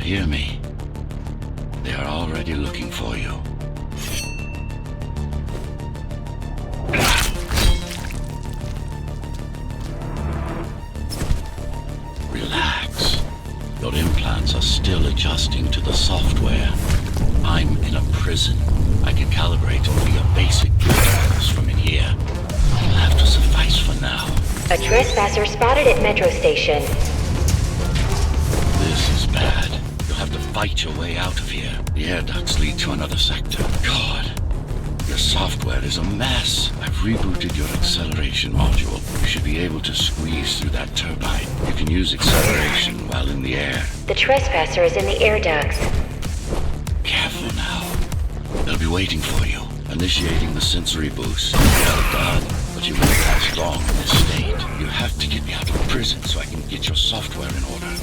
hear me? They are already looking for you. Relax. Your implants are still adjusting to the software. I'm in a prison. I can calibrate only your basic protocols from in here. It'll have to suffice for now. A trespasser spotted at Metro Station. This is bad. You'll have to fight your way out of here. The air ducts lead to another sector. God, your software is a mess. I've rebooted your acceleration module. You should be able to squeeze through that turbine. You can use acceleration while in the air. The trespasser is in the air ducts. Careful now. They'll be waiting for you. Initiating the sensory boost. Well done, but you won't last long in this state. You have to get me out of prison so I can get your software in order.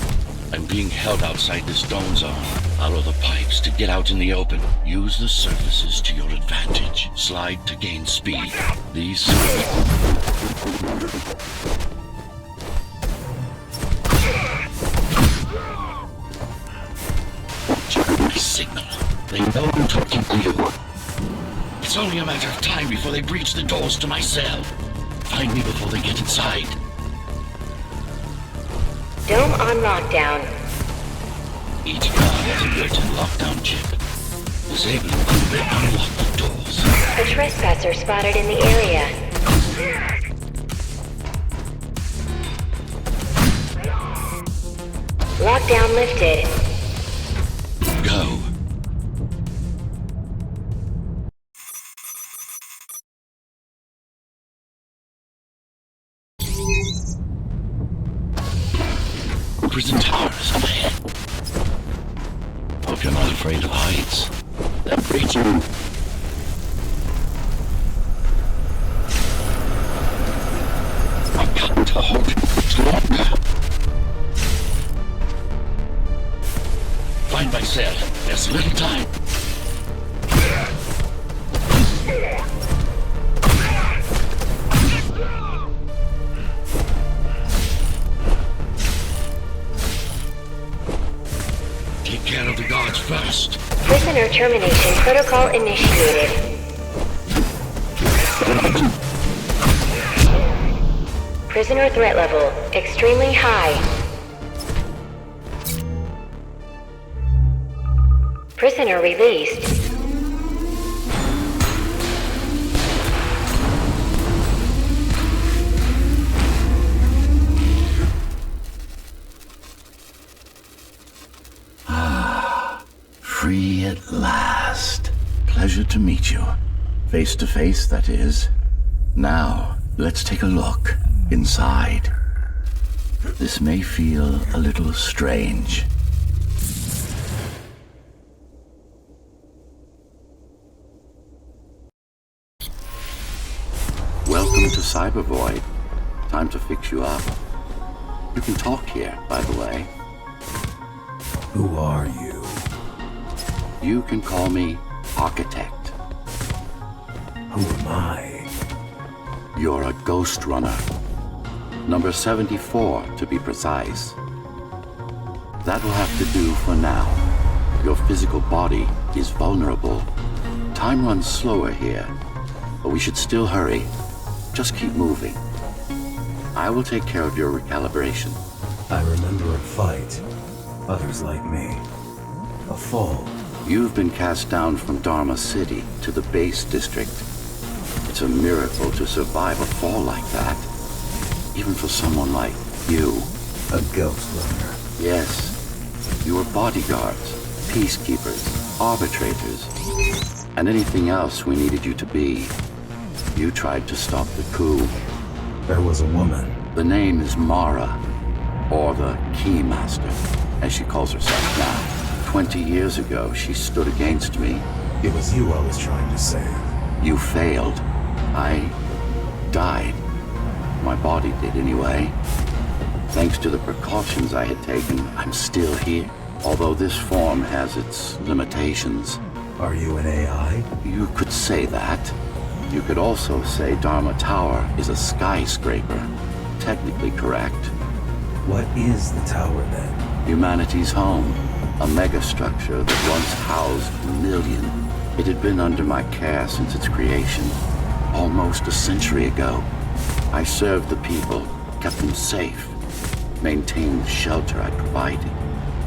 I'm being held outside this dome zone. Follow the pipes to get out in the open. Use the surfaces to your advantage. Slide to gain speed. These... Check my signal. They know I'm talking to you. It's only a matter of time before they breach the doors to my cell. Find me before they get inside. Dome on lockdown. Each guard has a built-in lockdown chip. Disabling them will unlock the doors. A trespasser spotted in the area. Lockdown lifted. Go. Prison tower is up ahead. Hope you're not afraid of heights. That breach room. I've got to hold it much longer. Find my cell. There's little time. Take care of the guards first. Prisoner termination protocol initiated. Prisoner threat level extremely high. Prisoner released. Free at last. Pleasure to meet you. Face to face, that is. Now, let's take a look inside. This may feel a little strange. Welcome to Cybervoid. Time to fix you up. You can talk here, by the way. Who are you? You can call me Architect. Who am I? You're a Ghostrunner. Number 74, to be precise. That will have to do for now. Your physical body is vulnerable. Time runs slower here, but we should still hurry. Just keep moving. I will take care of your recalibration. I remember a fight. Others like me. A fall. You've been cast down from Dharma City to the base district. It's a miracle to survive a fall like that. Even for someone like you. A Ghostrunner. Yes. You were bodyguards, peacekeepers, arbitrators, and anything else we needed you to be. You tried to stop the coup. There was a woman. The name is Mara, or the Keymaster, as she calls herself now. 20 years ago, she stood against me. It was you I was trying to save. You failed. I died. My body did anyway. Thanks to the precautions I had taken, I'm still here. Although this form has its limitations. Are you an AI? You could say that. You could also say Dharma Tower is a skyscraper. Technically correct. What is the tower then? Humanity's home. A megastructure that once housed a million. It had been under my care since its creation, almost a century ago. I served the people, kept them safe, maintained the shelter I provided.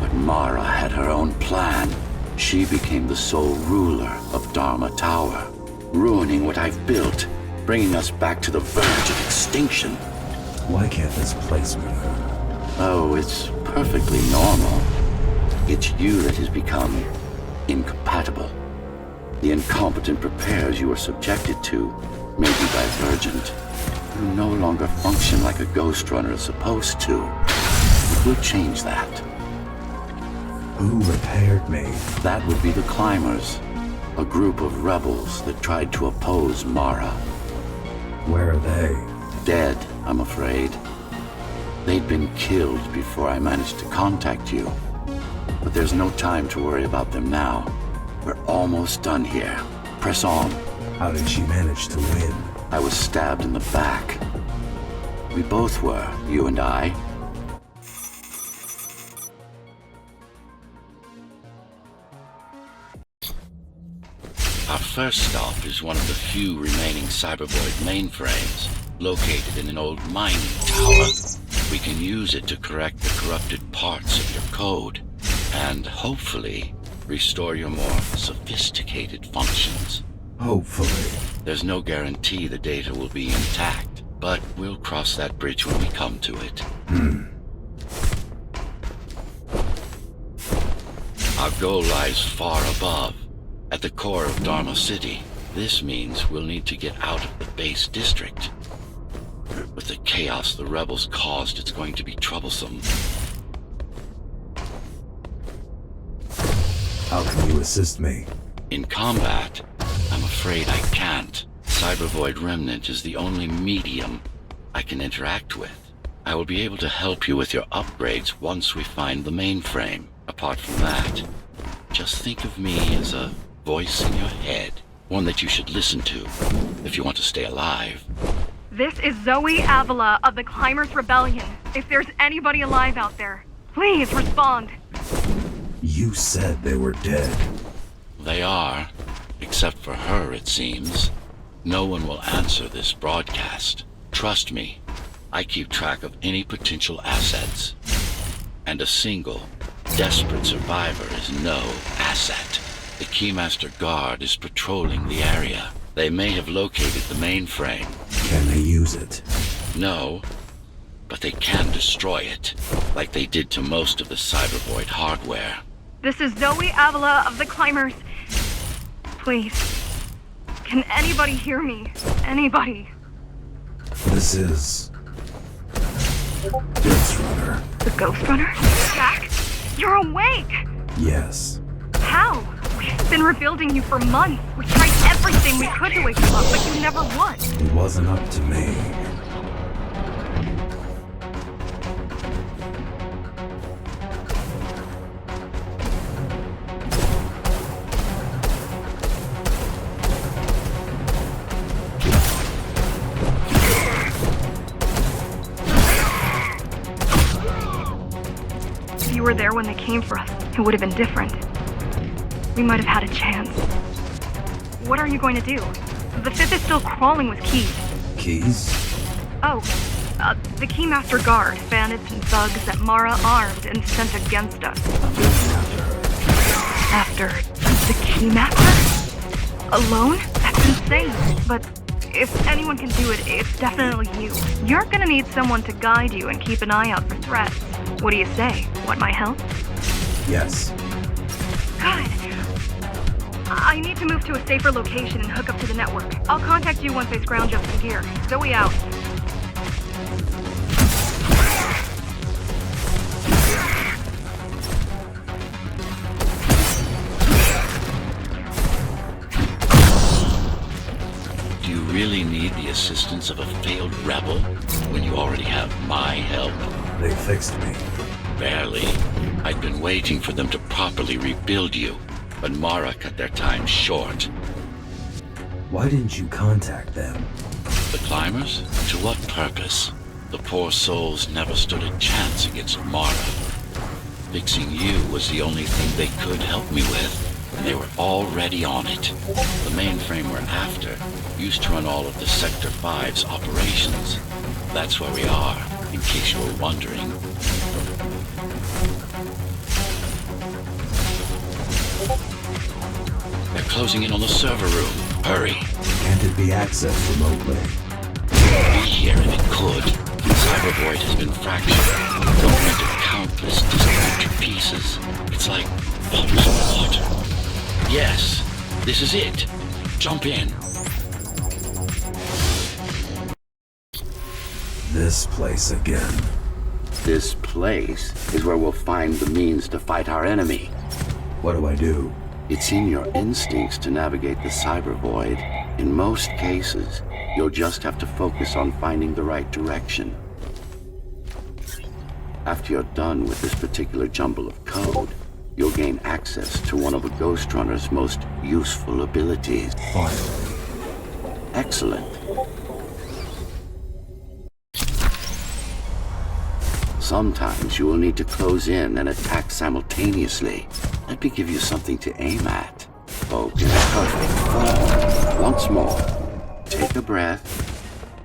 But Mara had her own plan. She became the sole ruler of Dharma Tower, ruining what I've built, bringing us back to the verge of extinction. Why can't this place move? Oh, it's perfectly normal. It's you that has become incompatible. The incompetent repairs you are subjected to may be divergent. You no longer function like a Ghostrunner is supposed to. It will change that. Who repaired me? That would be the Climbers, a group of rebels that tried to oppose Mara. Where are they? Dead, I'm afraid. They'd been killed before I managed to contact you. But there's no time to worry about them now. We're almost done here. Press on. How did she manage to win? I was stabbed in the back. We both were, you and I. Our first stop is one of the few remaining cybervoid mainframes, located in an old mining tower. We can use it to correct the corrupted parts of your code, and hopefully restore your more sophisticated functions. Hopefully. There's no guarantee the data will be intact, but we'll cross that bridge when we come to it. Our goal lies far above, at the core of Dharma City. This means we'll need to get out of the base district. With the chaos the rebels caused, it's going to be troublesome. How can you assist me? In combat, I'm afraid I can't. Cybervoid Remnant is the only medium I can interact with. I will be able to help you with your upgrades once we find the mainframe. Apart from that, just think of me as a voice in your head. One that you should listen to if you want to stay alive. This is Zoe Avila of the Climbers Rebellion. If there's anybody alive out there, please respond. You said they were dead. They are, except for her, it seems. No one will answer this broadcast. Trust me, I keep track of any potential assets. And a single, desperate survivor is no asset. The Keymaster Guard is patrolling the area. They may have located the mainframe. Can they use it? No, but they can destroy it, like they did to most of the cybervoid hardware. This is Zoe Avila of the Climbers. Please, can anybody hear me? Anybody? This is... Ghostrunner. The Ghostrunner? Jack, you're awake! Yes. How? We've been rebuilding you for months. We tried everything we could to wake you up, but you never won. It wasn't up to me. If you were there when they came for us, it would have been different. We might have had a chance. What are you going to do? The Fifth is still crawling with keys. Keys? Oh, the Keymaster Guard, bandits and thugs that Mara armed and sent against us. After the Keymaster? Alone? That's insane. But if anyone can do it, it's definitely you. You're gonna need someone to guide you and keep an eye out for threats. What do you say? Want my help? Yes. Good. I need to move to a safer location and hook up to the network. I'll contact you once I scrounge up some gear. Zoe out. Do you really need the assistance of a failed rebel when you already have my help? They fixed me. Barely. I'd been waiting for them to properly rebuild you, but Mara cut their time short. Why didn't you contact them? The Climbers? To what purpose? The poor souls never stood a chance against Mara. Fixing you was the only thing they could help me with, and they were already on it. The mainframe we're after used to run all of the Sector 5's operations. That's where we are, in case you were wondering. They're closing in on the server room. Hurry. Can't it be accessed remotely? Be here if it could. The cybervoid has been fractured, broken into countless disconnected pieces. It's like bubbles of water. Yes, this is it. Jump in. This place again. This place is where we'll find the means to fight our enemy. What do I do? It's in your instincts to navigate the cybervoid. In most cases, you'll just have to focus on finding the right direction. After you're done with this particular jumble of code, you'll gain access to one of a Ghostrunner's most useful abilities. Finally. Excellent. Sometimes you will need to close in and attack simultaneously. Let me give you something to aim at. Focus. Perfect. Form. Once more. Take a breath.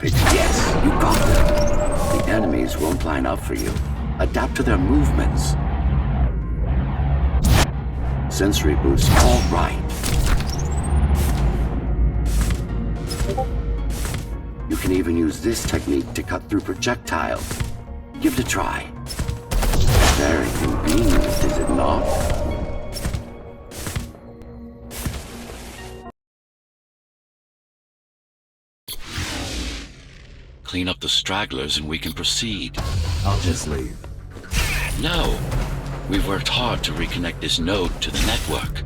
Yes, you got them. The enemies won't line up for you. Adapt to their movements. Sensory boost. All right. You can even use this technique to cut through projectiles. Give it a try. Very convenient, is it not? Clean up the stragglers and we can proceed. I'll just leave. No. We've worked hard to reconnect this node to the network.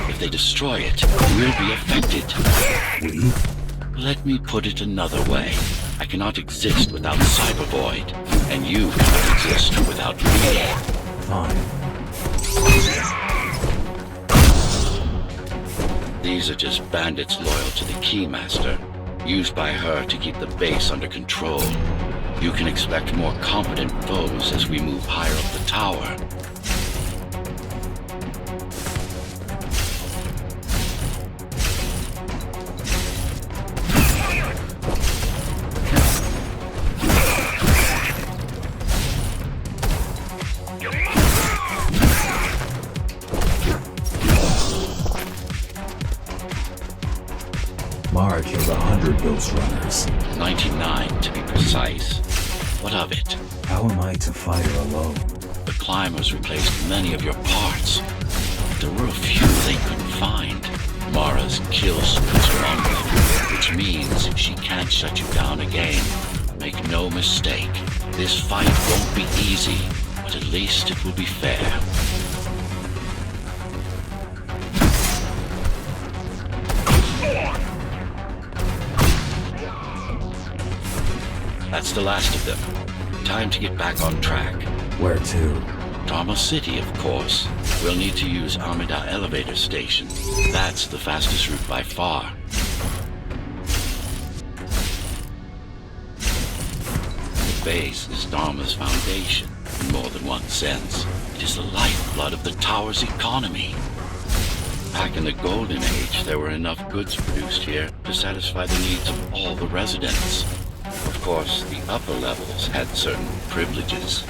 If they destroy it, we'll be affected. We? Let me put it another way. I cannot exist without cybervoid, and you cannot exist without me. Fine. These are just bandits loyal to the Keymaster, used by her to keep the base under control. You can expect more competent foes as we move higher up the tower. Mara killed 100 Ghostrunners. 99 to be precise. What of it? How am I to fight her alone? The climbers replaced many of your parts. But there were a few they couldn't find. Mara's kill switch among them, which means she can't shut you down again. Make no mistake, this fight won't be easy, but at least it will be fair. That's the last of them. Time to get back on track. Where to? Dharma City, of course. We'll need to use Amida elevator station. That's the fastest route by far. The base is Dharma's foundation, in more than one sense. It is the lifeblood of the tower's economy. Back in the Golden Age, there were enough goods produced here to satisfy the needs of all the residents. Of course, the upper levels had certain privileges.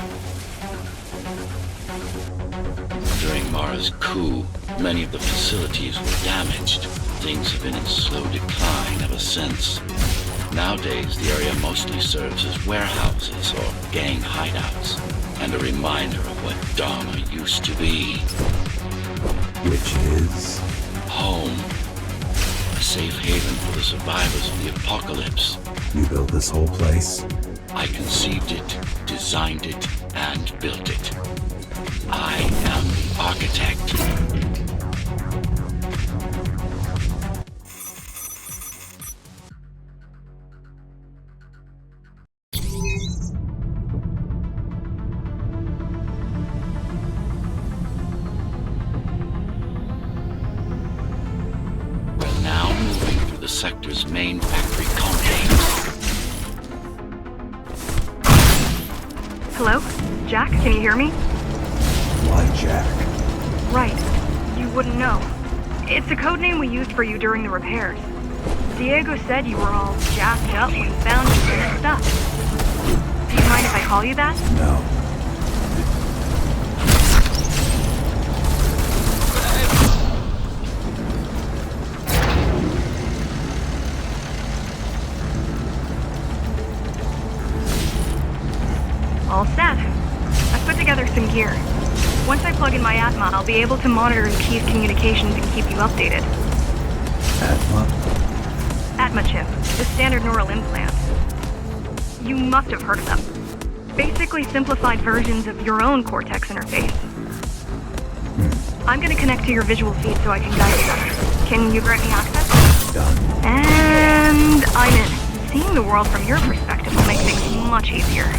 During Mara's coup, many of the facilities were damaged. Things have been in slow decline ever since. Nowadays, the area mostly serves as warehouses or gang hideouts, and a reminder of what Dharma used to be. Which is? Home. A safe haven for the survivors of the apocalypse. You built this whole place? I conceived it, designed it, and built it. I am the architect. We're now moving through the sector's main factory complex. Hello? Jack, can you hear me? Why Jack? Right. You wouldn't know. It's a code name we used for you during the repairs. Diego said you were all jacked up when he found you finished stuff. Do you mind if I call you that? No. All set. I've put together some gear. Once I plug in my Atma, I'll be able to monitor the key's communications and keep you updated. Atma? Atma chip, the standard neural implant. You must have heard of them. Basically simplified versions of your own Cortex interface. I'm gonna connect to your visual feed so I can guide you better. Can you grant me access? Done. And I'm in. Seeing the world from your perspective will make things much easier.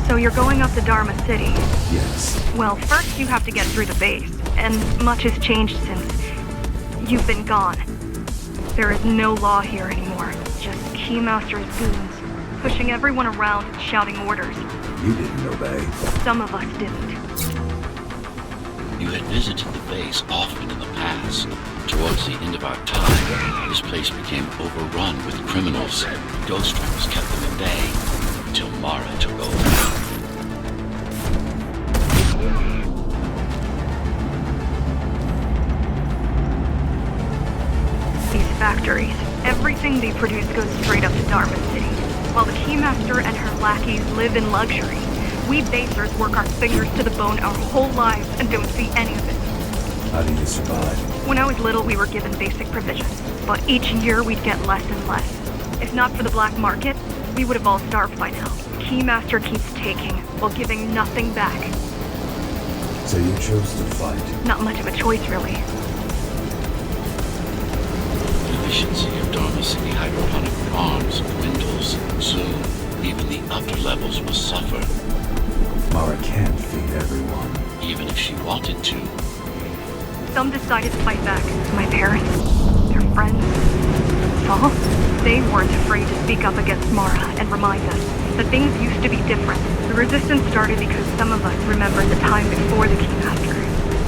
So you're going up to Dharma City. Yes. Well, first you have to get through the base, and much has changed since you've been gone. There is no law here anymore, just Keymaster's goons, pushing everyone around and shouting orders. You didn't obey. Some of us didn't. You had visited the base often in the past. Towards the end of our time, this place became overrun with criminals. Ghostrunners kept them at bay, until Mara took over. These factories, everything they produce goes straight up to Dharma City. While the Keymaster and her lackeys live in luxury, we basers work our fingers to the bone our whole lives and don't see any of it. How do you survive? When I was little, we were given basic provisions, but each year we'd get less and less. If not for the black market, we would have all starved by now. Keymaster keeps taking, while giving nothing back. So you chose to fight. Not much of a choice, really. The efficiency of Dharma City hydroponic farms dwindles. Soon, even the upper levels will suffer. Mara can't feed everyone. Even if she wanted to. Some decided to fight back. My parents, their friends, Saul. They weren't afraid to speak up against Mara and remind us that things used to be different. The resistance started because some of us remembered the time before the Keymaster.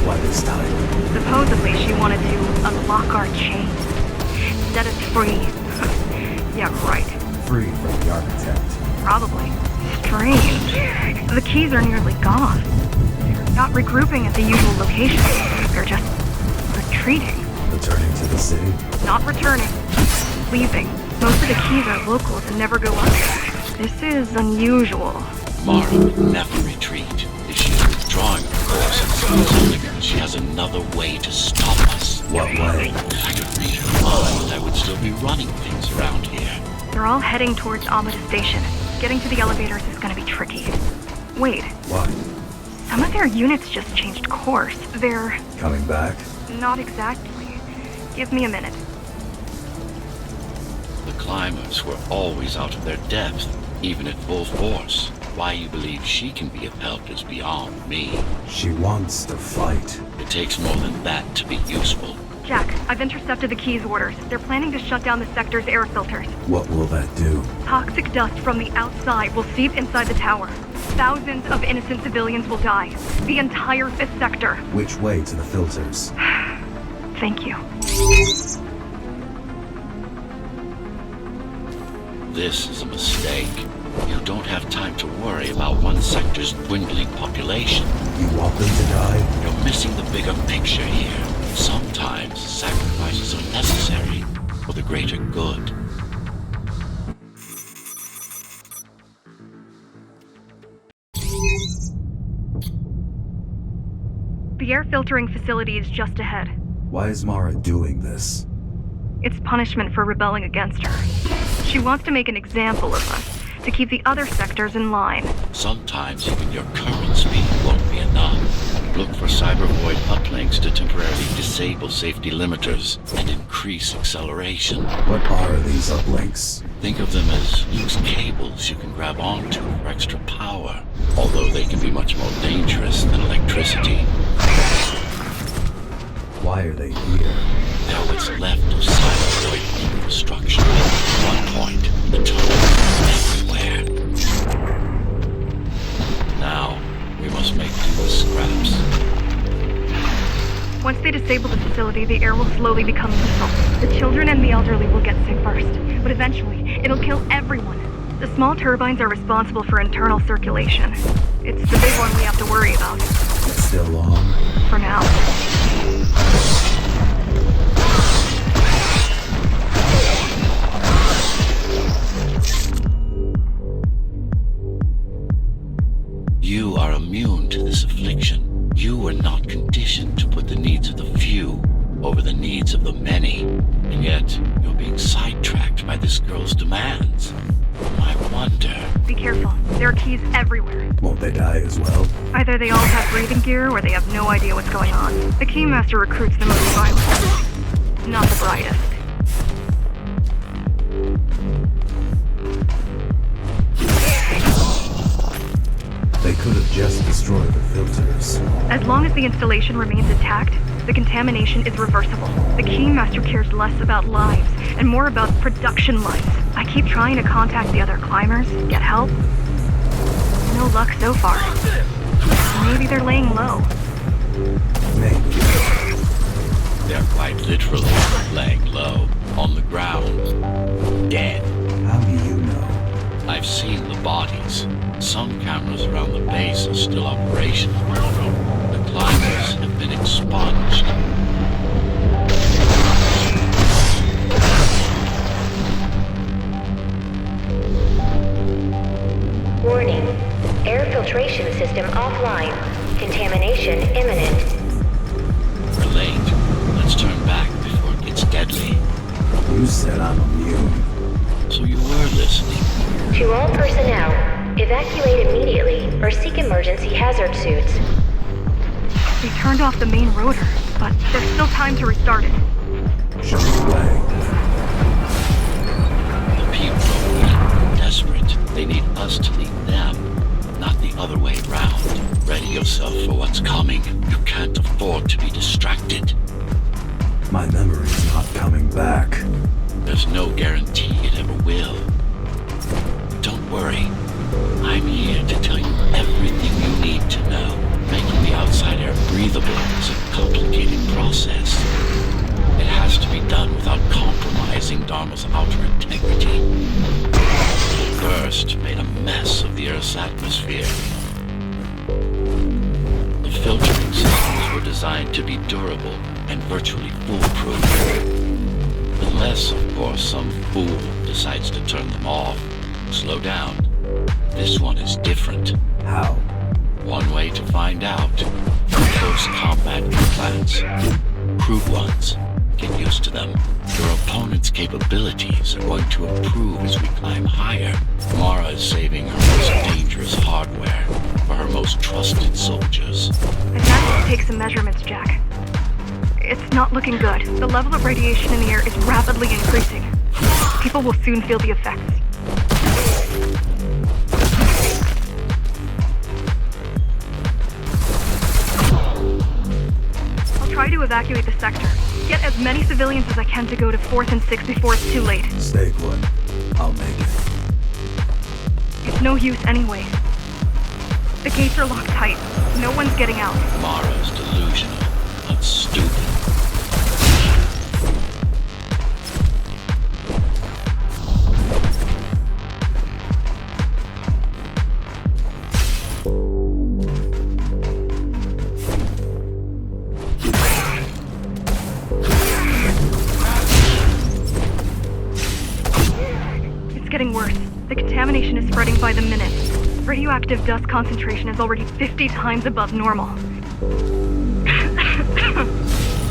Why this time? Supposedly she wanted to unlock our chains. Set us free. Yeah, right. Free from the architect. Probably. Strange. The keys are nearly gone. They're not regrouping at the usual location. They're just retreating. Returning to the city? Not returning. Leaving. Most of the keys are locals and never go up there. This is unusual. Mara would never retreat. If she's withdrawing, of course, it's only because she has another way to stop us. What way? If I could read her mind, I would still be running things around here. They're all heading towards Amida Station. Getting to the elevators is gonna be tricky. Wait, What? some of their units just changed course. They're... Coming back? not exactly. Give me a minute. The climbers were always out of their depth, even at full force. Why you believe she can be of help is beyond me. She wants to fight. It takes more than that to be useful. Jack, I've intercepted the keys orders. They're planning to shut down the sector's air filters. What will that do? Toxic dust from the outside will seep inside the tower. Thousands of innocent civilians will die. The entire 5th sector. Which way to the filters? Thank you. This is a mistake. You don't have time to worry about one sector's dwindling population. You want them to die? You're missing the bigger picture here. Sometimes sacrifices are necessary for the greater good. The air filtering facility is just ahead. Why is Mara doing this? It's punishment for rebelling against her. She wants to make an example of us, to keep the other sectors in line. Sometimes even your current speed won't be enough. Look for cybervoid uplinks to temporarily disable safety limiters and increase acceleration. What are these uplinks? Think of them as loose cables you can grab onto for extra power, although they can be much more dangerous than electricity. Why are they here? They're what's left of cybervoid infrastructure. At one point, the tunnel was everywhere. Now, we must make do with scraps. facility, the air will slowly become lethal. The children and the elderly will get sick first, but eventually, it'll kill everyone. The small turbines are responsible for internal circulation. It's the big one we have to worry about. It's still long? For now. You are immune to this affliction. You are not conditioned to put the needs of the few over the needs of the many. And yet, you're being sidetracked by this girl's demands. I wonder... Be careful. There are keys everywhere. Won't they die as well? Either they all have breathing gear, or they have no idea what's going on. The Keymaster recruits the most violent. Not the brightest. They could have just destroyed the filters. As long as the installation remains intact, the contamination is reversible. The Keymaster cares less about lives and more about production lines. I keep trying to contact the other climbers, get help. No luck so far. Maybe they're laying low. Maybe. They're quite literally laying low, on the ground, dead. How do you know? I've seen the bodies. Some cameras around the base are still operational. The climbers have been expunged. Warning. Air filtration system offline. Contamination imminent. We're late. Let's turn back before it gets deadly. You said I'm immune. So you were listening. To all personnel, evacuate immediately or seek emergency hazard suits. They turned off the main rotor, but there's still time to restart it. Show me the way. The people are weak, desperate. They need us to lead them, not the other way around. Ready yourself for what's coming. You can't afford to be distracted. My memory's not coming back. There's no guarantee it ever will. Don't worry. I'm here to tell you everything you need to know. Making the outside air breathable is a complicated process. It has to be done without compromising Dharma's outer integrity. First, made a mess of the Earth's atmosphere. The filtering systems were designed to be durable and virtually foolproof. Unless, of course, some fool decides to turn them off. Slow down. This one is different. How? One way to find out. Close combat implants. Crude ones. Get used to them. Your opponent's capabilities are going to improve as we climb higher. Mara is saving her most dangerous hardware for her most trusted soldiers. I've managed to take some measurements, Jack. It's not looking good. The level of radiation in the air is rapidly increasing. People will soon feel the effects. I'll try to evacuate the sector. Get as many civilians as I can to go to 4th and 6th before it's too late. Stay put. I'll make it. It's no use anyway. The gates are locked tight. No one's getting out. Mara's delusional, not stupid. It's getting worse. The contamination is spreading by the minute. Radioactive dust concentration is already 50 times above normal.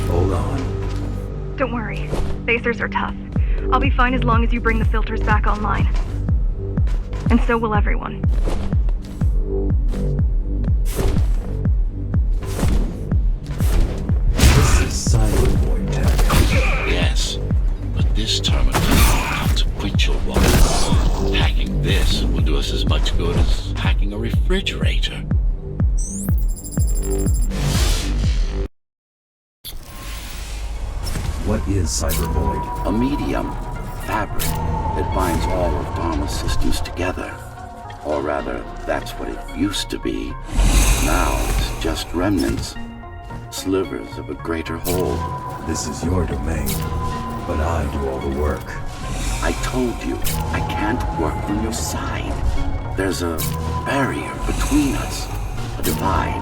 Hold on. Don't worry. Basers are tough. I'll be fine as long as you bring the filters back online. And so will everyone. This is cybervoid tech. Yes, but this terminal is a consequential one. Hacking this will do us as much good as hacking a refrigerator. What is cybervoid? A medium, fabric, that binds all of Dharma's systems together. Or rather, that's what it used to be. Now it's just remnants, slivers of a greater whole. This is your domain, but I do all the work. I told you, I can't work on your side. There's a barrier between us, a divide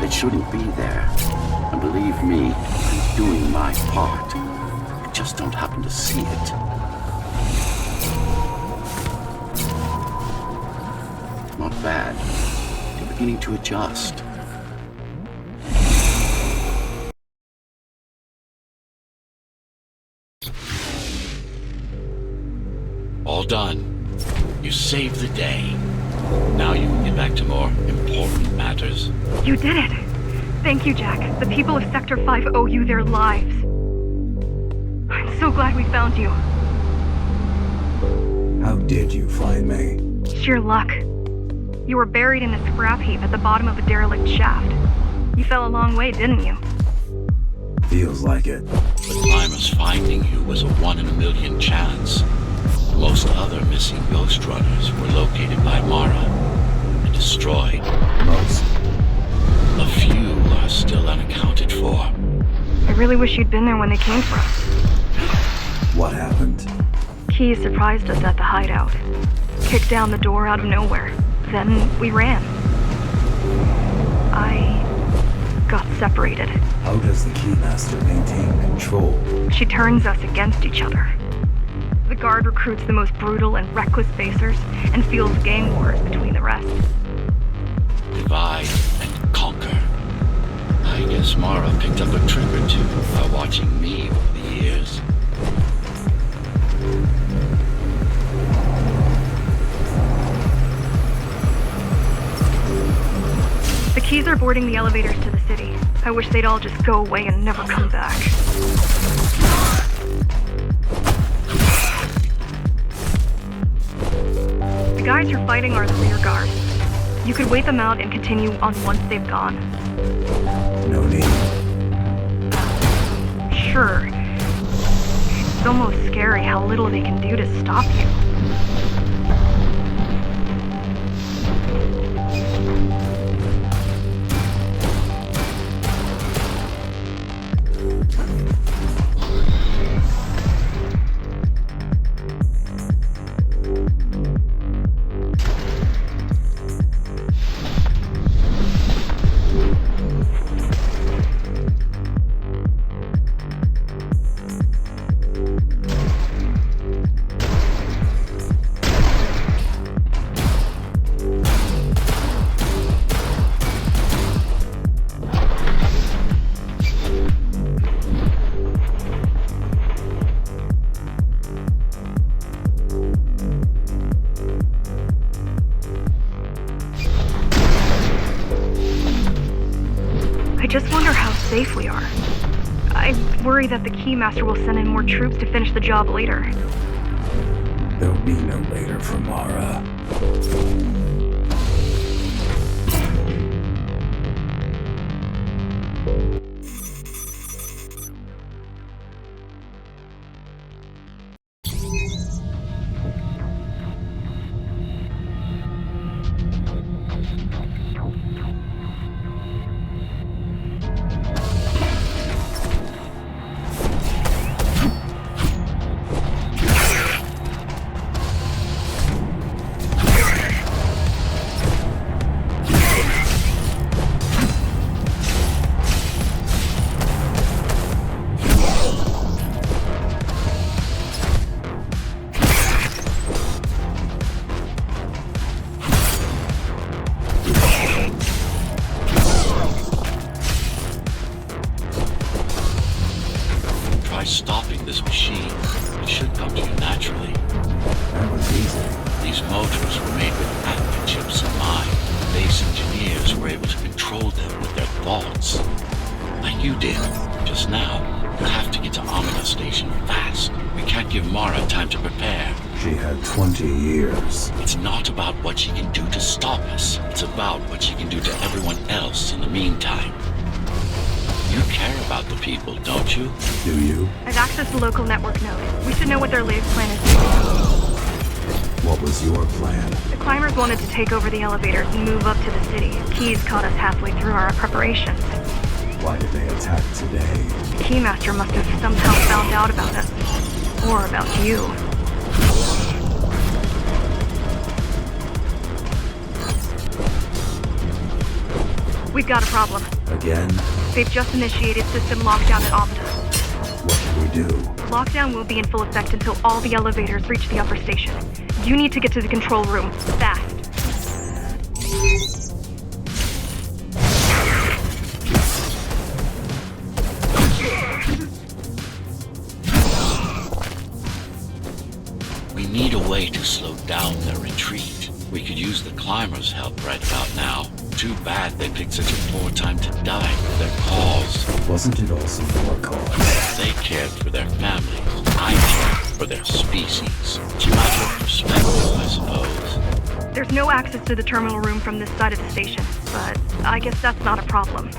that shouldn't be there. And believe me, I'm doing my part. I just don't happen to see it. Not bad. You're beginning to adjust. All done. You saved the day. Now you can get back to more important matters. You did it! Thank you, Jack. The people of Sector 5 owe you their lives. I'm so glad we found you. How did you find me? Sheer luck. You were buried in a scrap heap at the bottom of a derelict shaft. You fell a long way, didn't you? Feels like it. The climbers finding you was a 1 in a million chance. Most other missing Ghostrunners were located by Mara and destroyed. Most? A few are still unaccounted for. I really wish you'd been there when they came for us. What happened? Key surprised us at the hideout. Kicked down the door out of nowhere. Then we ran. I got separated. How does the Keymaster maintain control? She turns us against each other. The guard recruits the most brutal and reckless facers and fuels gang wars between the rest. Divide and conquer. I guess Mara picked up a trick or two by watching me over the years. The Keys are boarding the elevators to the city. I wish they'd all just go away and never come back. The guys you're fighting are the rear guard. You could wait them out and continue on once they've gone. No need. Sure. It's almost scary how little they can do to stop you. I just wonder how safe we are. I worry that the Keymaster will send in more troops to finish the job later. There'll be no later for Mara. Try stopping this machine. It should come to you naturally. That was easy. These motors were made with active chips in mind. Base engineers were able to control them with their thoughts. Like you did, just now. You have to get to Amida Station fast. We can't give Mara time to prepare. She had 20 years. It's not about what she can do to stop us. It's about what she can do to everyone else in the meantime. You care about the people, don't you? Do you? I've accessed the local network node. We should know what their latest plan is. What was your plan? The climbers wanted to take over the elevators and move up to the city. Keys caught us halfway through our preparations. Why did they attack today? The Keymaster must have somehow found out about us. Or about you. We've got a problem. Again? They've just initiated system lockdown at Amida. What can we do? Lockdown will be in full effect until all the elevators reach the upper station. You need to get to the control room, fast. We need a way to slow down their retreat. We could use the climbers' help right about now. Too bad they picked such a poor time to die for their cause. Wasn't it also your cause? They cared for their families. I cared for their species. It's a matter of perspective, I suppose. There's no access to the terminal room from this side of the station, but I guess that's not a problem.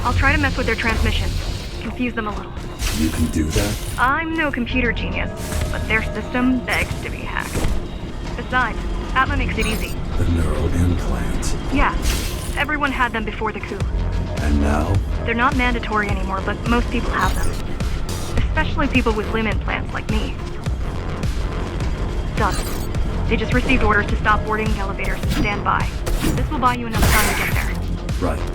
I'll try to mess with their transmissions. Confuse them a little. You can do that? I'm no computer genius, but their system begs to be hacked. Besides, Atma makes it easy. The neural implant. Yeah, everyone had them before the coup. And now? They're not mandatory anymore, but most people have them. Especially people with limb implants like me. Done. They just received orders to stop boarding the elevators and stand by. This will buy you enough time to get there. Right.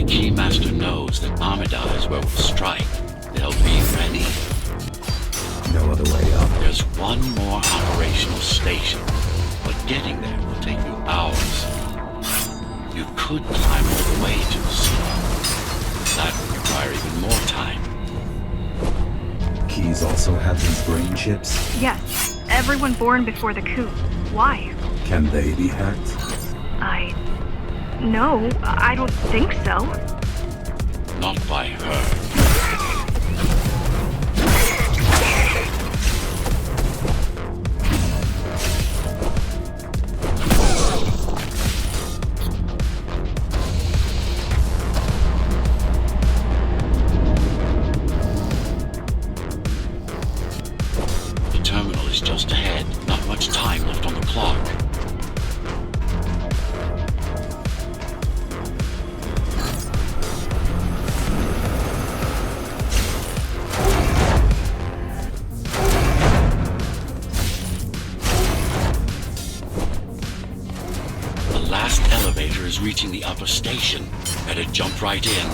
Keymaster knows that Amida is where we'll strike. They'll be ready. No other way up. There's one more operational station, but getting there will take you hours. You could climb all the way to the city. That would require even more time. Keys also have these brain chips? Yes, everyone born before the coup. Why? Can they be hacked? No, I don't think so. Not by her. The terminal is just ahead. Not much time left on the clock. Is reaching the upper station. Better jump right in.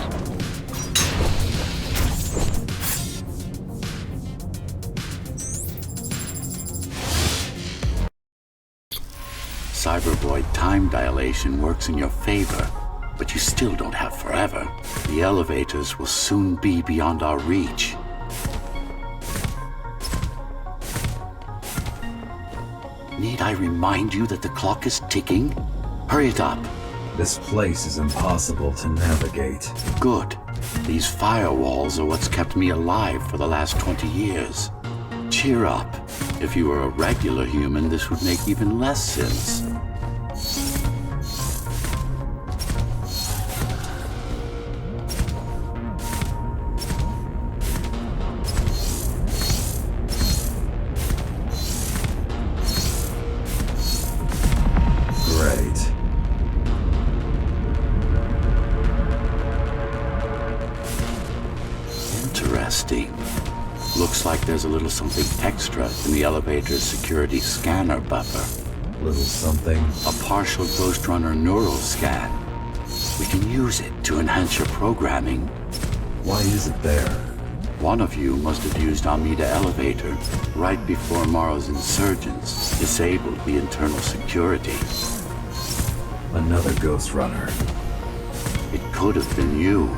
Cybervoid time dilation works in your favor, but you still don't have forever. The elevators will soon be beyond our reach. Need I remind you that the clock is ticking? Hurry it up. This place is impossible to navigate. Good. These firewalls are what's kept me alive for the last 20 years. Cheer up. If you were a regular human, this would make even less sense. Great. Interesting. Looks like there's a little something extra in the elevator's security scanner buffer. Little something. A partial Ghostrunner neural scan. We can use it to enhance your programming. Why is it there? One of you must have used Amida elevator right before Morrow's insurgents disabled the internal security. Another Ghostrunner. It could have been you.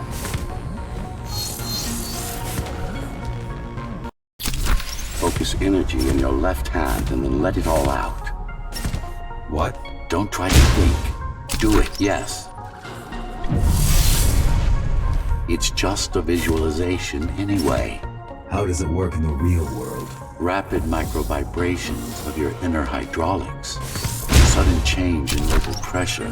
Focus energy in your left hand and then let it all out. What? Don't try to think. Do it, yes. It's just a visualization anyway. How does it work in the real world? Rapid micro-vibrations of your inner hydraulics. Sudden change in local pressure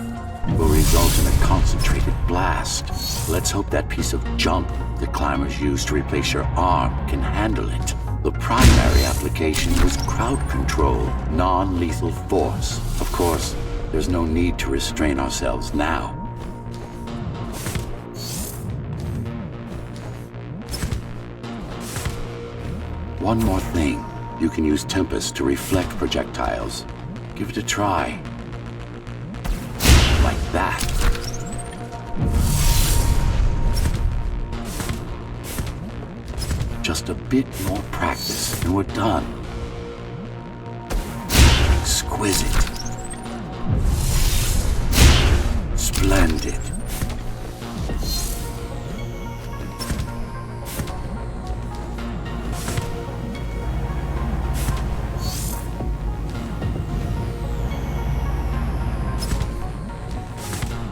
will result in a concentrated blast. Let's hope that piece of junk the climbers use to replace your arm can handle it. The primary application was crowd control, non-lethal force. Of course, there's no need to restrain ourselves now. One more thing. You can use Tempest to reflect projectiles. Give it a try. Like that. Just a bit more practice and we're done. Exquisite. Splendid.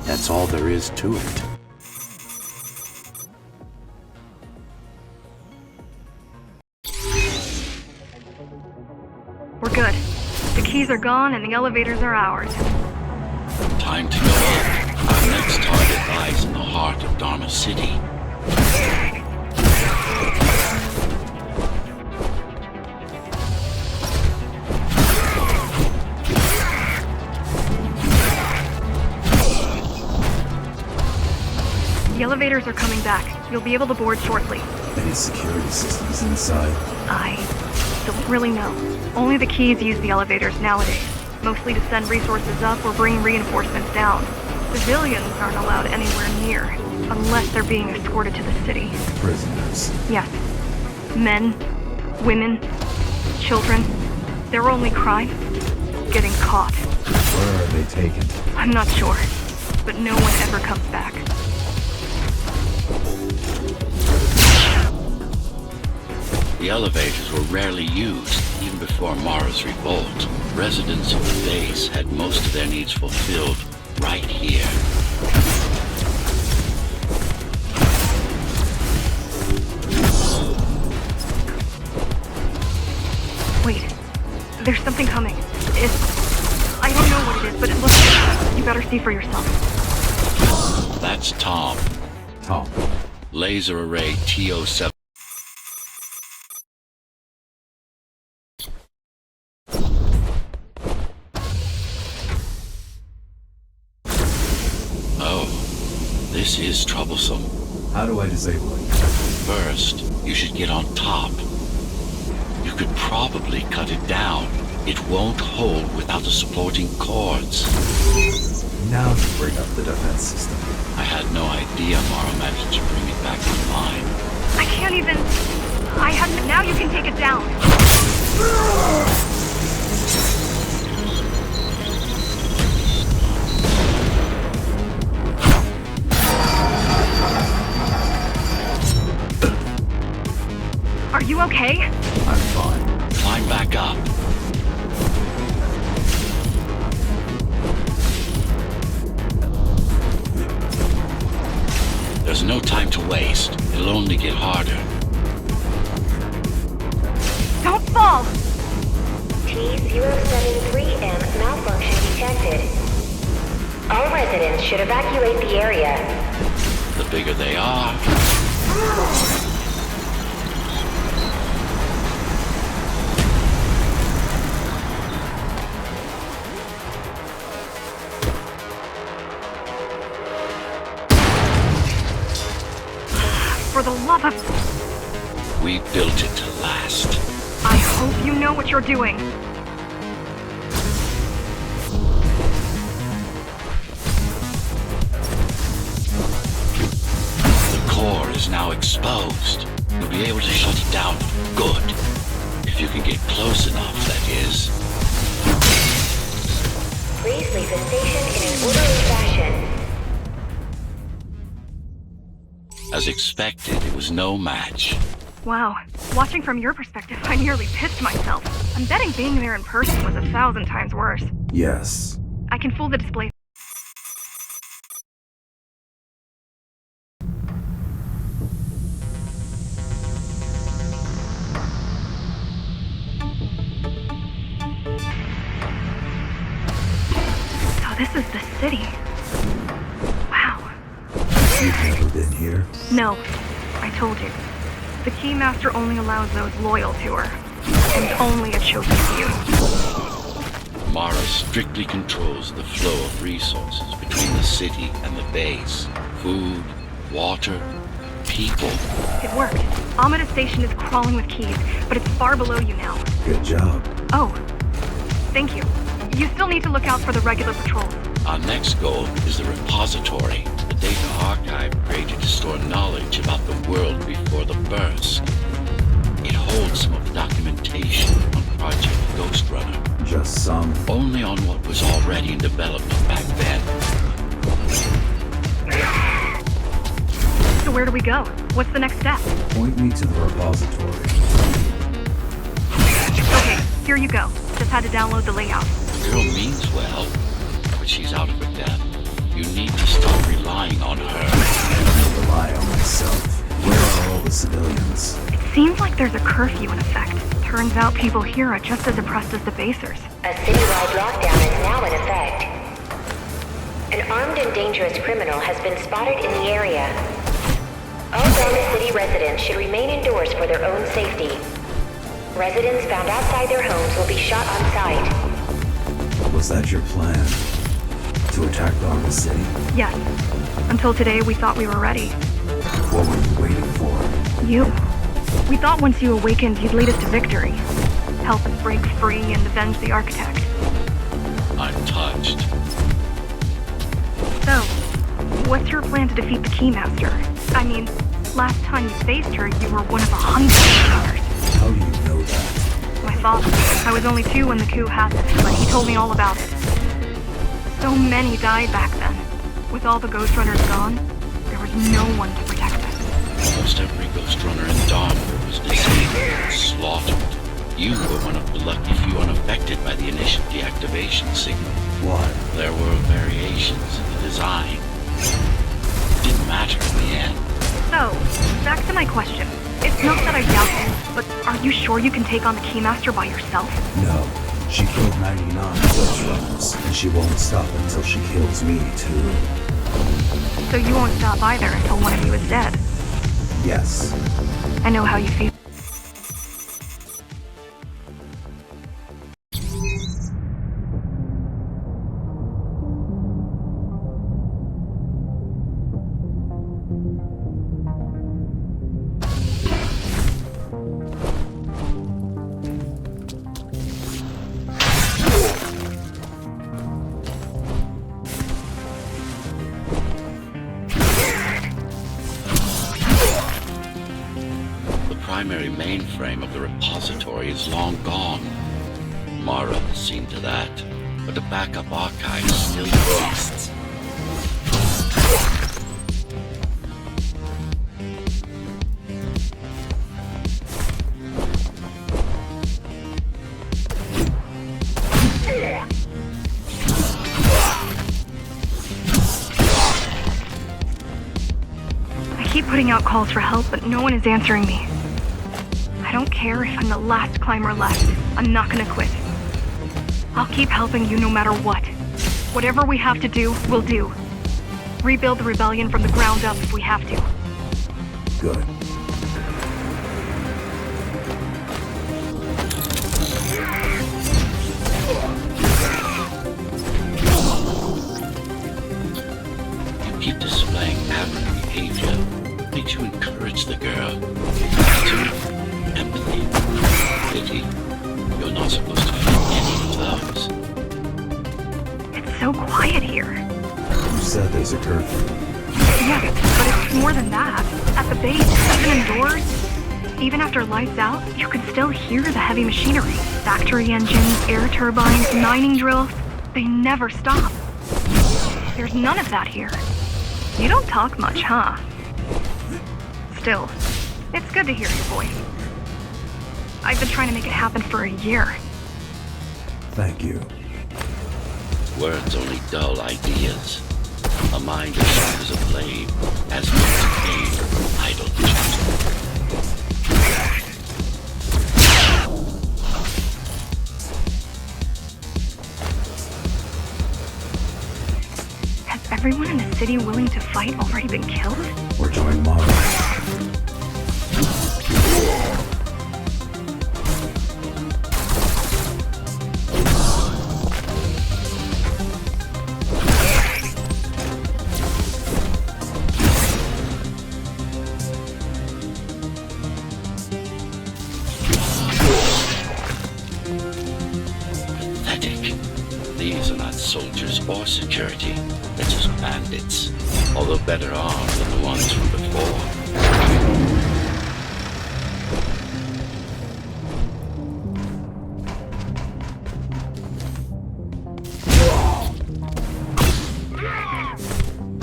That's all there is to it. We're good. The keys are gone and the elevators are ours. Time to go up. Our next target lies in the heart of Dharma City. The elevators are coming back. You'll be able to board shortly. Any security systems inside? I don't really know. Only the keys use the elevators nowadays. Mostly to send resources up or bring reinforcements down. Civilians aren't allowed anywhere near, unless they're being escorted to the city. Prisoners. Yes. Men, women, children. Their only crime? Getting caught. Where are they taken? I'm not sure, but no one ever comes back. The elevators were rarely used, even before Mara's revolt. Residents of the base had most of their needs fulfilled right here. Wait, there's something coming. I don't know what it is, but it looks... You better see for yourself. That's Tom. Tom. Laser array TO7. This is troublesome. How do I disable it? First, you should get on top. You could probably cut it down. It won't hold without the supporting cords. Now you bring up the defense system. I had no idea Mara managed to bring it back online. I can't even... Now you can take it down. Are you okay? I'm fine. Climb back up. There's no time to waste. It'll only get harder. Don't fall! T-073M malfunction detected. All residents should evacuate the area. The bigger they are. For the love of... We built it to last. I hope you know what you're doing. The core is now exposed. You'll be able to shut it down for good. If you can get close enough, that is. Please leave the station in an orderly fashion. As expected, it was no match. Wow. Watching from your perspective, I nearly pissed myself. I'm betting being there in person was 1,000 times worse. Yes. I can fool the display. City. Wow. You've never been here? No, I told you. The Keymaster only allows those loyal to her, and only a chosen few. Mara strictly controls the flow of resources between the city and the base. Food, water, people. It worked. Amida Station is crawling with keys, but it's far below you now. Good job. Oh, thank you. You still need to look out for the regular patrols. Our next goal is the repository, the data archive created to store knowledge about the world before the burst. It holds some of the documentation on Project Ghostrunner. Just some. Only on what was already in development back then. So where do we go? What's the next step? Point me to the repository. Okay, here you go. Just had to download the layout. The girl means well, but she's out of her depth. You need to stop relying on her. I rely on myself. Where are all the civilians? It seems like there's a curfew in effect. Turns out people here are just as oppressed as the basers. A citywide lockdown is now in effect. An armed and dangerous criminal has been spotted in the area. All Dharma City residents should remain indoors for their own safety. Residents found outside their homes will be shot on sight. Was that your plan? To attack Dharma City? Yes. Until today, we thought we were ready. What were you waiting for? You. We thought once you awakened, you'd lead us to victory. Help us break free and avenge the Architect. I'm touched. So, what's your plan to defeat the Keymaster? I mean, last time you faced her, you were one of 100 shooters. How do you know that? My father. I was only 2 when the coup happened, but he told me all about it. So many died back then. With all the Ghostrunners gone, there was no one to protect us. Almost every Ghostrunner in Dharma was disabled, slaughtered. You were one of the lucky few unaffected by the initial deactivation signal. Why? There were variations in the design. It didn't matter in the end. So, back to my question. It's not that I doubt you, but are you sure you can take on the Keymaster by yourself? No. She killed 99 Ghostrunners, and she won't stop until she kills me, too. So you won't stop either until one of you is dead. Yes. I know how you feel. The primary mainframe of the repository is long gone. Mara has seen to that, but the backup archive still exists. I keep putting out calls for help, but no one is answering me. I don't care if I'm the last climber left. I'm not gonna quit. I'll keep helping you no matter what. Whatever we have to do, we'll do. Rebuild the rebellion from the ground up if we have to. Good. You keep displaying aberrant behavior. Makes you encourage the girl. Gratitude, empathy, pity. You're not supposed to feel any of those. It's so quiet here. Who said there's a curfew? Yeah, but it's more than that. At the base, even indoors, even after lights out, you can still hear the heavy machinery. Factory engines, air turbines, mining drills. They never stop. There's none of that here. You don't talk much, huh? Still, it's good to hear your voice. I've been trying to make it happen for a year. Thank you. Words only dull ideas. A mind as sharp as a blade, as much pain, idle judgment. everyone in the city willing to fight already been killed? Or join Mara. Pathetic. These are not soldiers or security. They're just bandits. Although better armed than the ones from before.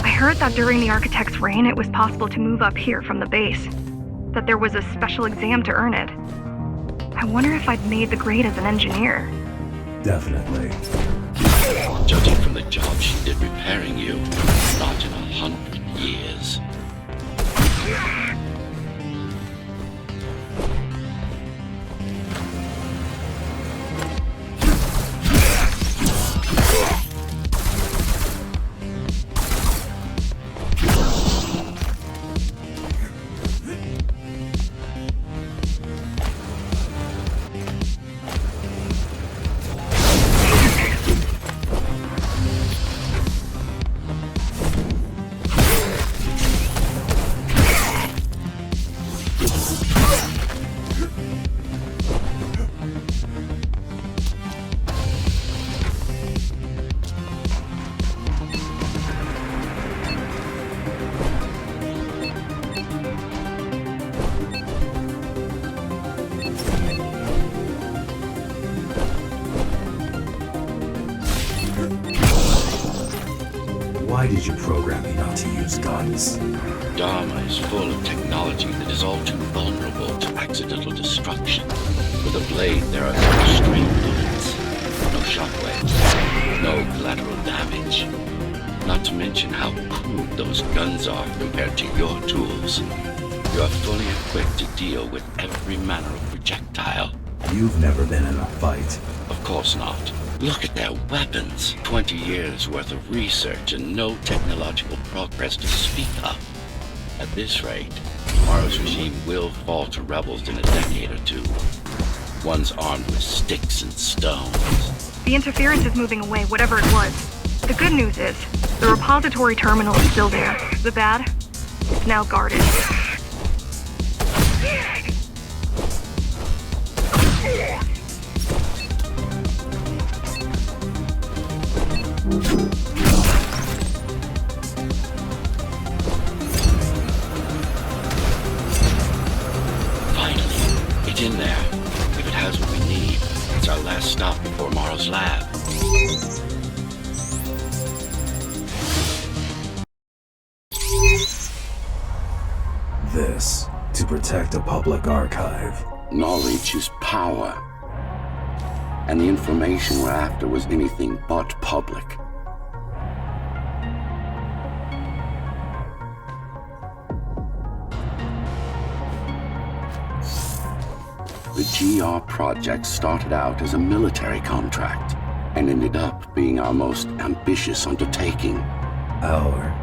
I heard that during the Architect's reign, it was possible to move up here from the base. That there was a special exam to earn it. I wonder if I'd made the grade as an engineer. Definitely. Judging from the job she did repairing you, not in 100 years. Why did you program me not to use guns? Dharma is full of technology that is all too vulnerable to accidental destruction. With a blade, there are no strain bullets, no shockwaves, no collateral damage. Not to mention how crude those guns are compared to your tools. You are fully equipped to deal with every manner of projectile. You've never been in a fight. Of course not. Look at their weapons. 20 years worth of research and no technological progress to speak of. At this rate, tomorrow's regime will fall to rebels in a decade or two. Ones armed with sticks and stones. The interference is moving away, whatever it was. The good news is, the repository terminal is still there. The bad? It's now guarded. Finally, it's in there. If it has what we need, it's our last stop before Morrow's lab. This, to protect a public archive. Knowledge is power. And the information we're after was anything but public. The GR project started out as a military contract and ended up being our most ambitious undertaking. Our.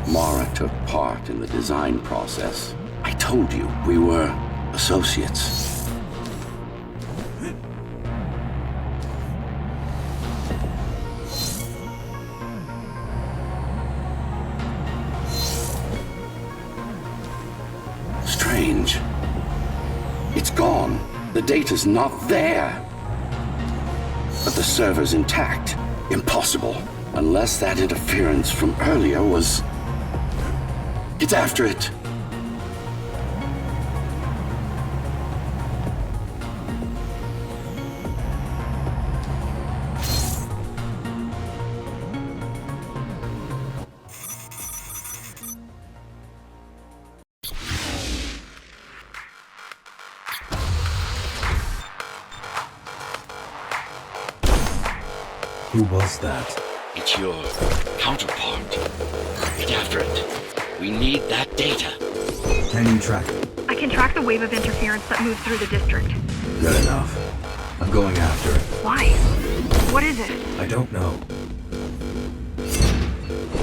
Mara took part in the design process. I told you, we were associates. Strange. It's gone. The data's not there. But the server's intact. Impossible. Unless that interference from earlier was... Get after it. Who was that? It's your counterpart. Get after it. We need that data. Can you track it? I can track the wave of interference that moves through the district. Good enough. I'm going after it. Why? What is it? I don't know.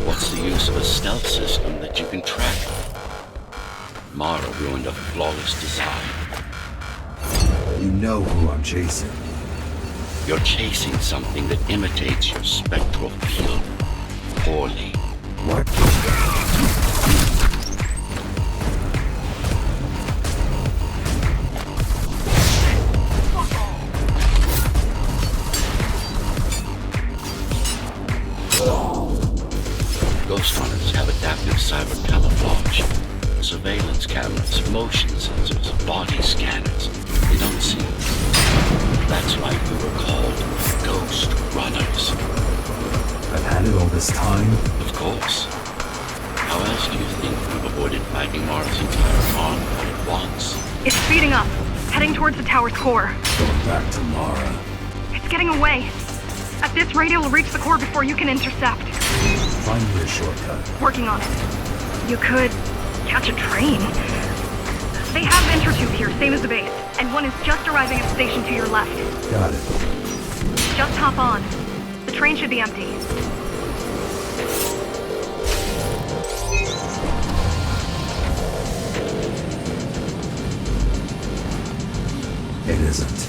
What's the use of a stealth system that you can track? Mara ruined a flawless design. You know who I'm chasing. You're chasing something that imitates your spectral field poorly. What? Ghostrunners have adaptive cyber camouflage. Surveillance cameras, motion sensors, body scanners. They don't see you. That's why we were called Ghostrunners. I've had it all this time? Of course. How else do you think we've avoided fighting Mara's entire army at once? It's speeding up, heading towards the tower's core. Going back to Mara. It's getting away. At this rate, it'll reach the core before you can intercept. Find me a shortcut. Working on it. You could catch a train. They have intertube here, same as the base, and one is just arriving at the station to your left. Got it. Just hop on. The train should be empty. It isn't.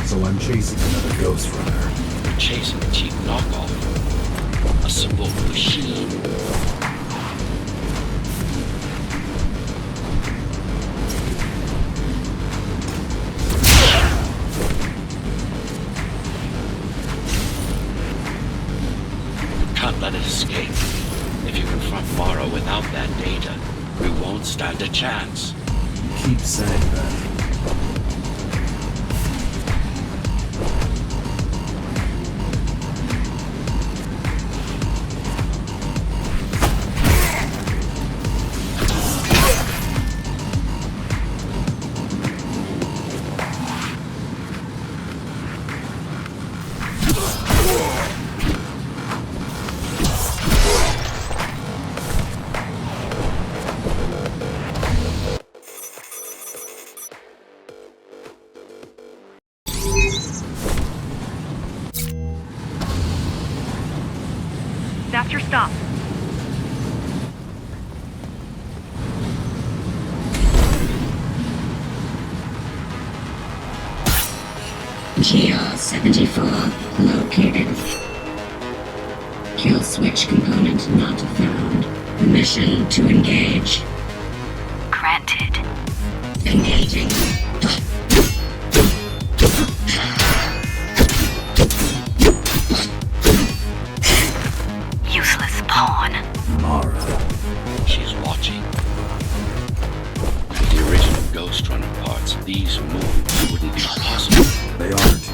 So I'm chasing another Ghostrunner. You're chasing a cheap knockoff. A simple machine. You can't let it escape. If you confront Mara without that data, we won't stand a chance. You keep saying that. That's your stop. GR-74 located. Kill switch component not found. Permission to engage. Granted. Engaging. Useless pawn. Mara. She's watching. The original Ghostrunner parts, these moves wouldn't be possible. They aren't.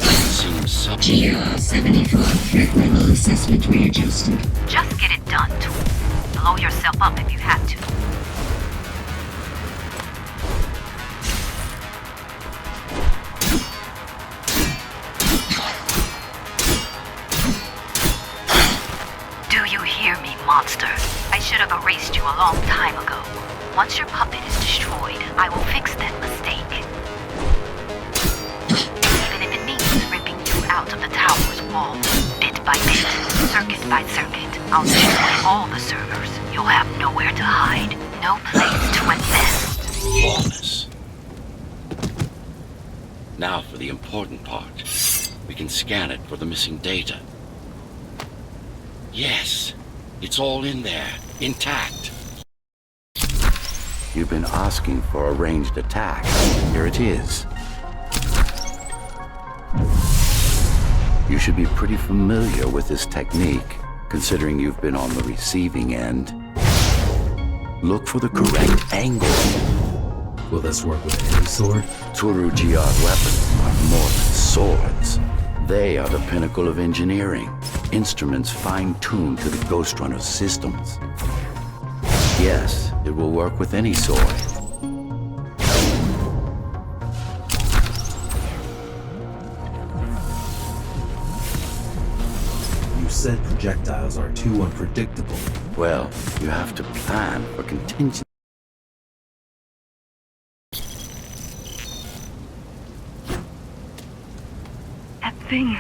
It seems some... GR-74 threat level assessment readjusted. Just get it done, Tool. Blow yourself up if you have to. Do you hear me, monster? I should have erased you a long time ago. Once your puppet is destroyed, I will fix that mistake. Even if it means ripping you out of the tower's wall, bit by bit, circuit by circuit, I'll destroy all the servers. You'll have nowhere to hide, no place to invest. Flawless. Now for the important part. We can scan it for the missing data. Yes, it's all in there, intact. You've been asking for a ranged attack. Here it is. You should be pretty familiar with this technique, considering you've been on the receiving end. Look for the correct angle. Will this work with any sword? Turu Jia's weapons are more than swords. They are the pinnacle of engineering. instruments fine-tuned to the Ghostrunner's systems. Yes, it will work with any sword. You said projectiles are too unpredictable. Well, you have to plan for contingency. That thing.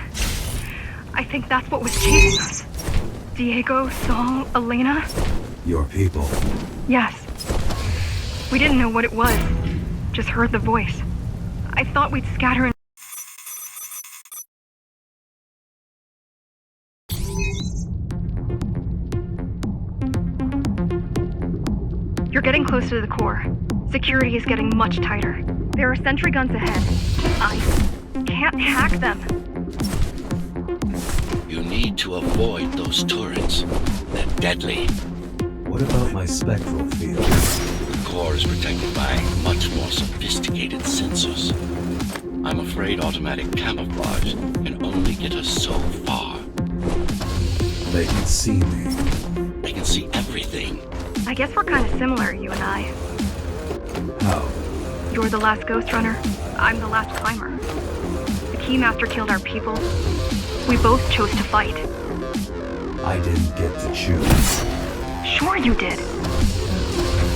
I think that's what was chasing us. Diego, Saul, Elena? Your people. Yes. We didn't know what it was. Just heard the voice. I thought we'd scatter and... You're getting close to the core. Security is getting much tighter. There are sentry guns ahead. I can't hack them. You need to avoid those turrets. They're deadly. What about my spectral field? The core is protected by much more sophisticated sensors. I'm afraid automatic camouflage can only get us so far. They can see me. They can see everything. I guess we're kind of similar, you and I. How? You're the last Ghostrunner. I'm the last climber. The Keymaster killed our people. We both chose to fight. I didn't get to choose. Sure you did.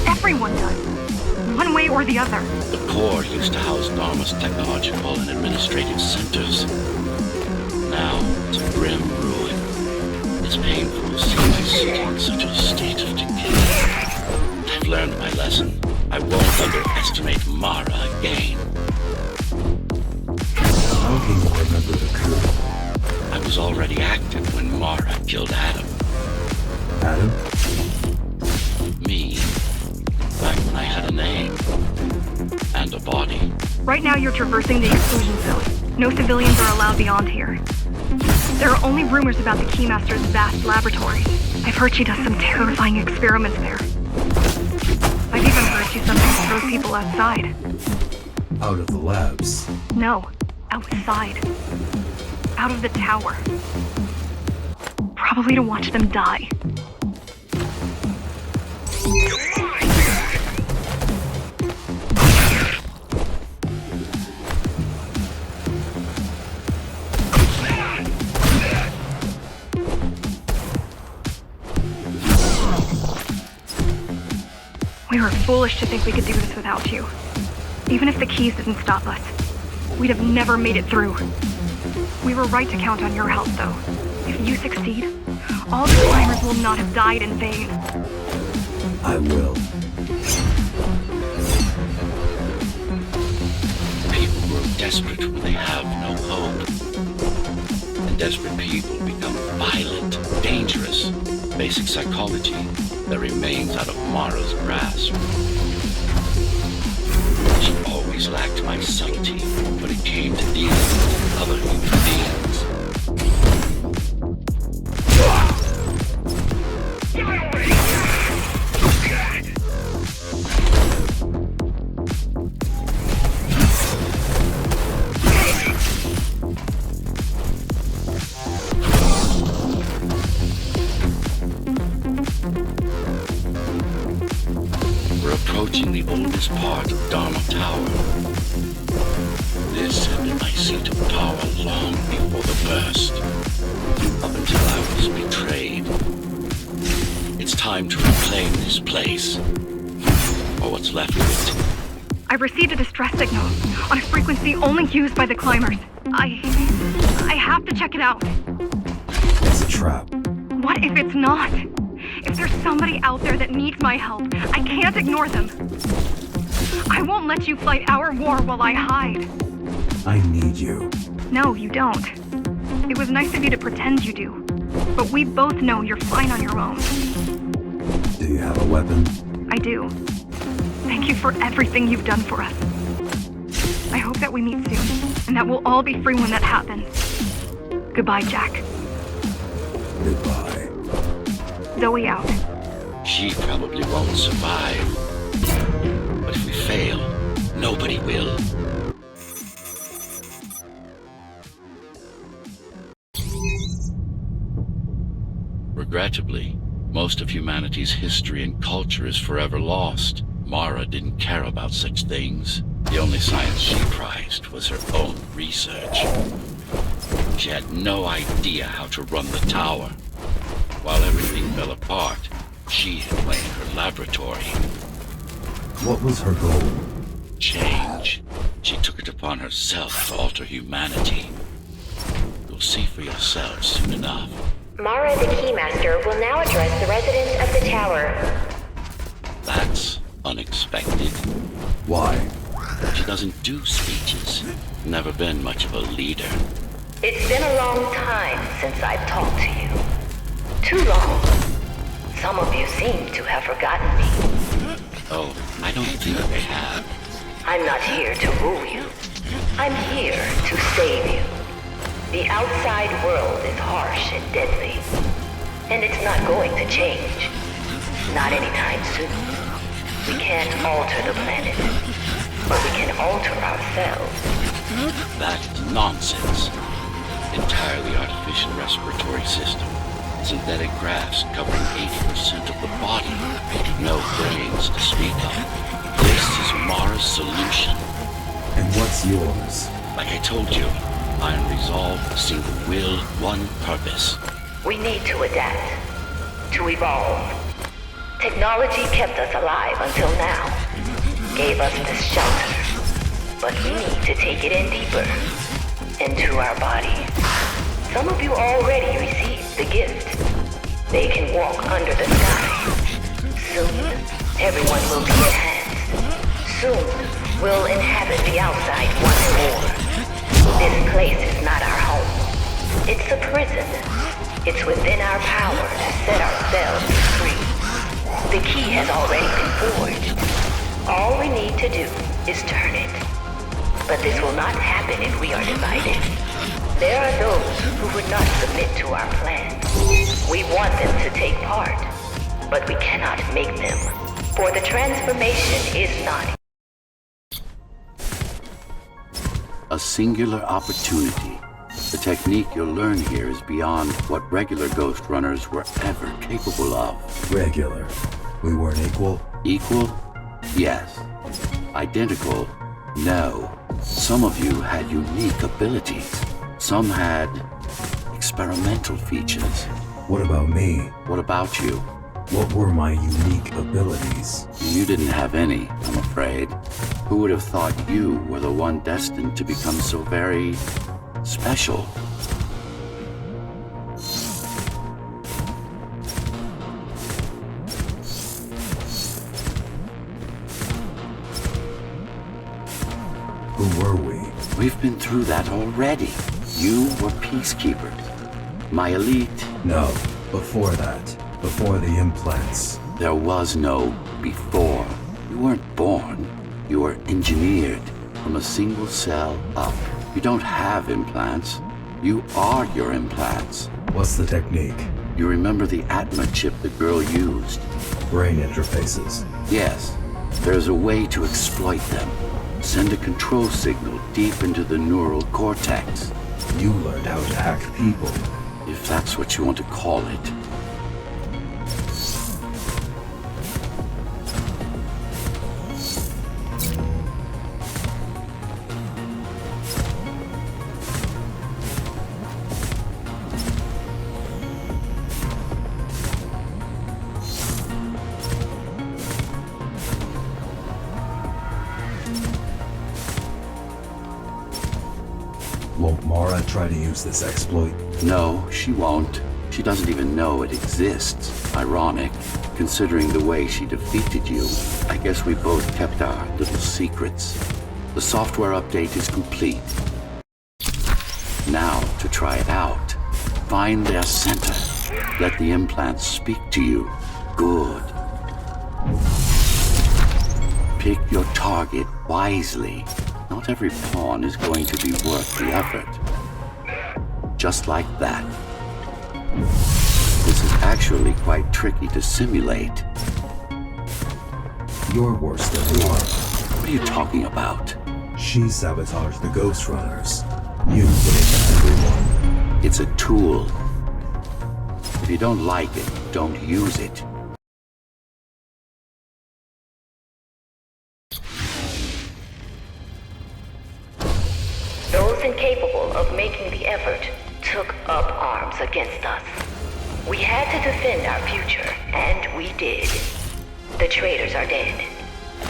Everyone does. One way or the other. The core used to house Dharma's technological and administrative centers. Now it's a grim ruin. It's painful to see my city in such a state of decay. I've learned my lesson. I won't underestimate Mara again. How can you remember the coup? I was already active when Mara killed Adam. Adam? Me. Back when I had a name. And a body. Right now you're traversing the exclusion zone. No civilians are allowed beyond here. There are only rumors about the Keymaster's vast laboratory. I've heard she does some terrifying experiments there. I've even heard she sometimes throws people outside. Out of the labs. No, outside. Out of the tower. Probably to watch them die. We were foolish to think we could do this without you. Even if the keys didn't stop us, we'd have never made it through. We were right to count on your help, though. If you succeed, all the climbers will not have died in vain. I will. People grow desperate when they have no hope. And desperate people become violent, dangerous. Basic psychology that remains out of Mara's grasp. She always lacked my subtlety when it came to dealing with other human beings. We're approaching the oldest part of Dharma Tower. This had been my seat of power long before the burst, up until I was betrayed. It's time to reclaim this place, or what's left of it. I received a distress signal on a frequency only used by the climbers. I have to check it out. It's a trap. What if it's not? If there's somebody out there that needs my help, I can't ignore them. I won't let you fight our war while I hide. I need you. No, you don't. It was nice of you to pretend you do. But we both know you're fine on your own. Do you have a weapon? I do. Thank you for everything you've done for us. I hope that we meet soon, and that we'll all be free when that happens. Goodbye, Jack. Goodbye. Zoe out. She probably won't survive. But if we fail, nobody will. Regrettably, most of humanity's history and culture is forever lost. Mara didn't care about such things. The only science she prized was her own research. She had no idea how to run the tower. While everything fell apart, she had claimed her laboratory. What was her goal? Change. She took it upon herself to alter humanity. You'll see for yourselves soon enough. Mara the Keymaster will now address the residents of the tower. That's unexpected. Why? She doesn't do speeches. Never been much of a leader. It's been a long time since I've talked to you. Too long. Some of you seem to have forgotten me. Oh, I don't think they have. I'm not here to rule you. I'm here to save you. The outside world is harsh and deadly. And it's not going to change. Not anytime soon. We can't alter the planet. But we can alter ourselves. That's nonsense. Entirely artificial respiratory system. Synthetic grafts covering 80% of the body. No brains to speak of. This is Mara's solution. And what's yours? Like I told you, iron resolve, a single will, one purpose. We need to adapt. To evolve. Technology kept us alive until now. Gave us this shelter. But we need to take it in deeper. Into our body. Some of you already received the gift. They can walk under the sky. Soon, everyone will be enhanced. Soon, we'll inhabit the outside once more. This place is not our home. It's a prison. It's within our power to set ourselves free. The key has already been forged. All we need to do is turn it. But this will not happen if we are divided. There are those who would not submit to our plan. We want them to take part, but we cannot make them. For the transformation is not. A singular opportunity. The technique you'll learn here is beyond what regular Ghostrunners were ever capable of. Regular. We weren't equal? Equal? Yes. Identical? No. Some of you had unique abilities. Some had experimental features. What about me? What about you? What were my unique abilities? You didn't have any, I'm afraid. Who would have thought you were the one destined to become so very special? Who were we? We've been through that already. You were peacekeepers. My elite. No, before that. Before the implants. There was no before. You weren't born. You were engineered from a single cell up. You don't have implants. You are your implants. What's the technique? You remember the Atma chip the girl used? Brain interfaces. Yes. There's a way to exploit them. Send a control signal deep into the neural cortex. You learned how to hack people. If that's what you want to call it. Won't Mara try to use this exploit? No, she won't. She doesn't even know it exists. Ironic, considering the way she defeated you. I guess we both kept our little secrets. The software update is complete. Now to try it out. Find their center. Let the implants speak to you. Good. Pick your target wisely. Not every pawn is going to be worth the effort. Just like that. This is actually quite tricky to simulate. You're worse than one. What are you talking about? She sabotaged the Ghostrunners. You put it to everyone. It's a tool. It you don't like it, don't use it. Those incapable of making the effort took up arms against us. We had to defend our future, and we did. The traitors are dead,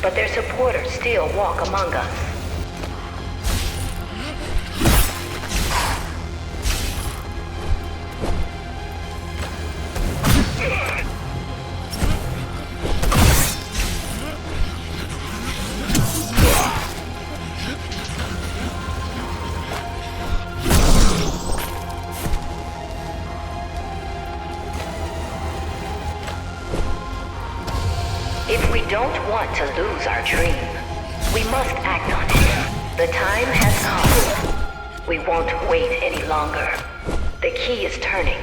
but their supporters still walk among us. If we don't want to lose our dream, we must act on it. The time has come. We won't wait any longer. The key is turning.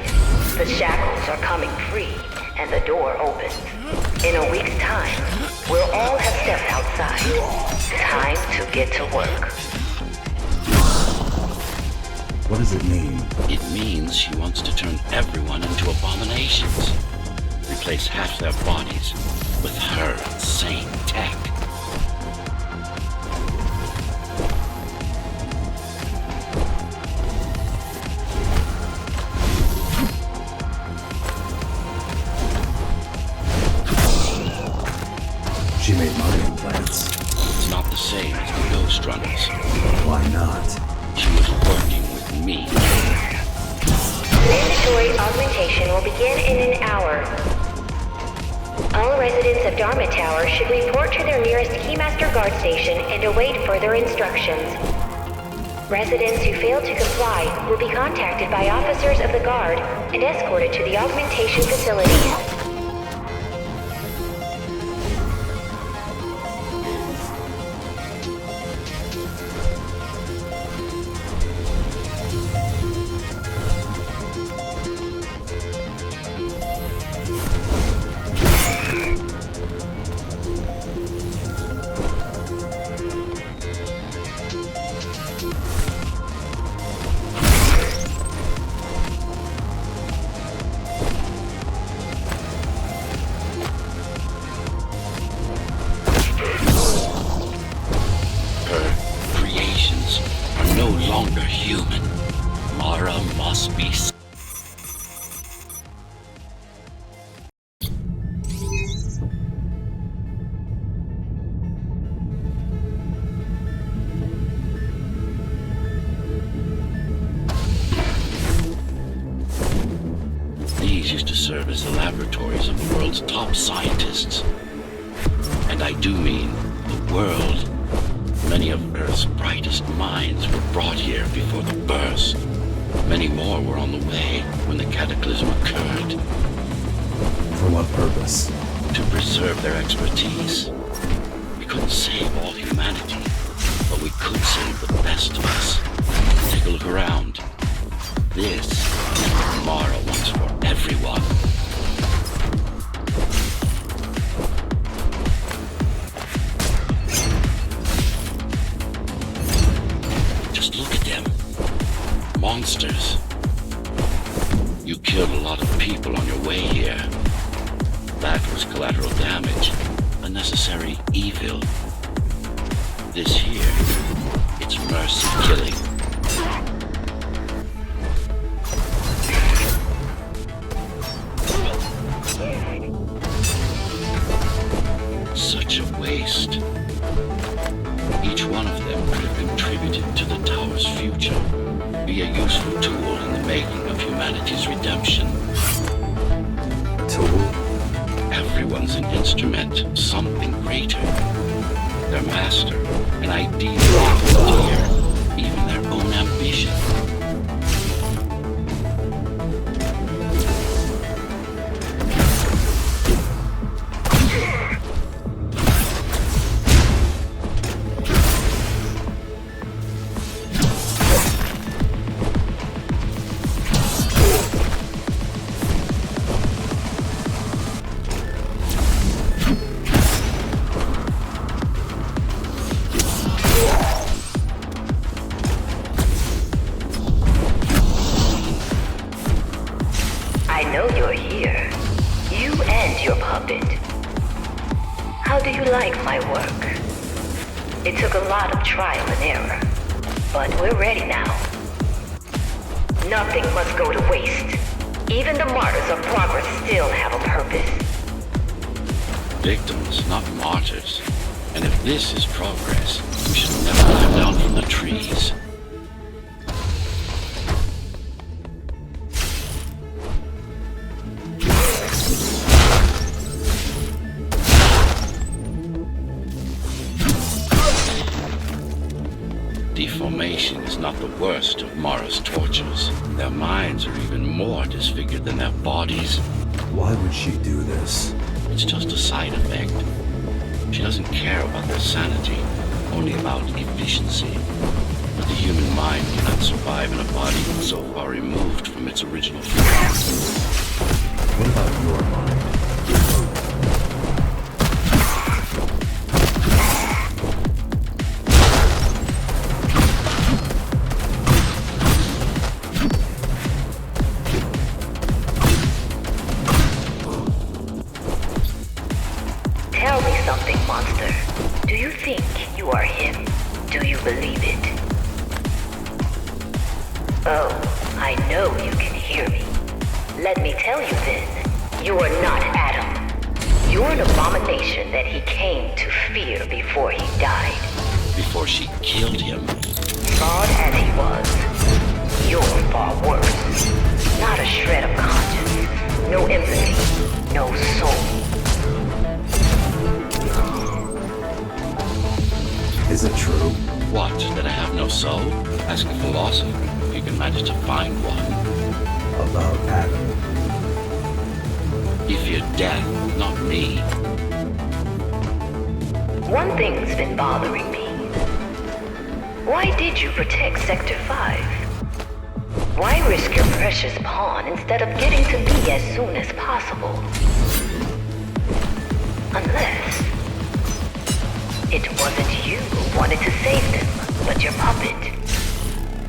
The shackles are coming free, and the door opens. In a week's time, we'll all have stepped outside. Time to get to work. What does it mean? It means she wants to turn everyone into abominations. Replace half their bodies with her insane tech. She made my implants. It's not the same as the Ghostrunners. Why not? She was working with me. Mandatory augmentation will begin in an hour. All residents of Dharma Tower should report to their nearest Keymaster guard station and await further instructions. Residents who fail to comply will be contacted by officers of the guard and escorted to the augmentation facilities. Serve as the laboratories of the world's top scientists. And I do mean the world. Many of Earth's brightest minds were brought here before the burst. Many more were on the way when the cataclysm occurred. For what purpose? To preserve their expertise. We couldn't save all humanity, but we could save the best of us. Take a look around. This is what Mara wants for everyone. Just look at them. Monsters. You killed a lot of people on your way here. That was collateral damage. Unnecessary evil. This here, it's mercy killing. Such a waste. Each one of them could have contributed to the tower's future, be a useful tool in the making of humanity's redemption. A tool? Everyone's an instrument of something greater. Their master, an ideal dear, even their own ambition. my work. It took a lot of trial and error, but we're ready now. Nothing must go to waste. Even the martyrs of progress still have a purpose. Victims, not martyrs. And if this is progress, we should never climb down from the trees. Deformation is not the worst of Mara's tortures. Their minds are even more disfigured than their bodies. Why would she do this? It's just a side effect. She doesn't care about their sanity, only about efficiency. But the human mind cannot survive in a body so far removed from its original form. What about your mind? Tell me something, monster. Do you think you are him? Do you believe it? Oh, I know you can hear me. Let me tell you then, you are not Adam. You're an abomination that he came to fear before he died. Before she killed him, Flawed as he was, you're far worse. Not a shred of conscience, no empathy, no soul. Is it true? what, that I have no soul? Ask a philosopher if you can manage to find one. About Adam. He feared death, not me. One thing's been bothering me. Why did you protect Sector 5? Why risk your precious pawn instead of getting to me as soon as possible? Unless it wasn't you who wanted to save them, but your puppet.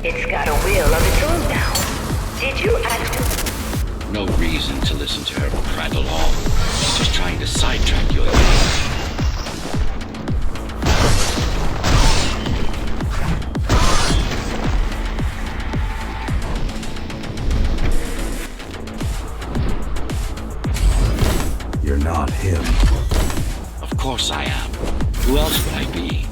It's got a will of its own now. Did you ask him? No reason to listen to her prattle on. She's just trying to sidetrack you again. You're not him. Of course I am. Who else would I be?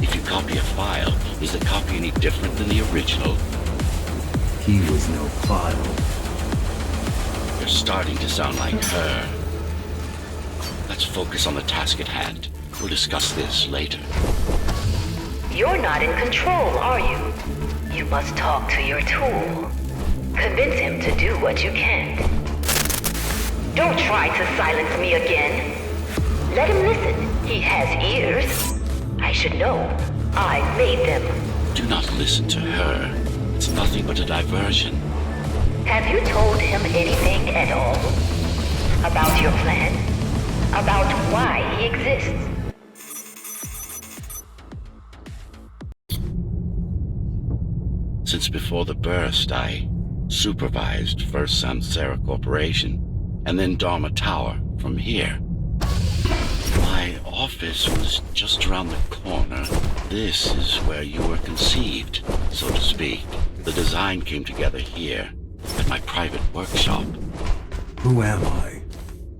If you copy a file, is the copy any different than the original? He was no file. You're starting to sound like her. Let's focus on the task at hand. We'll discuss this later. You're not in control, are you? You must talk to your tool. Convince him to do what you can. Don't try to silence me again. Let him listen. He has ears. I should know. I made them. Do not listen to her. It's nothing but a diversion. Have you told him anything at all? About your plan? About why he exists? Since before the burst, I supervised first Samsara Corporation, and then Dharma Tower from here. My office was just around the corner. This is where you were conceived, so to speak. The design came together here, at my private workshop. Who am I?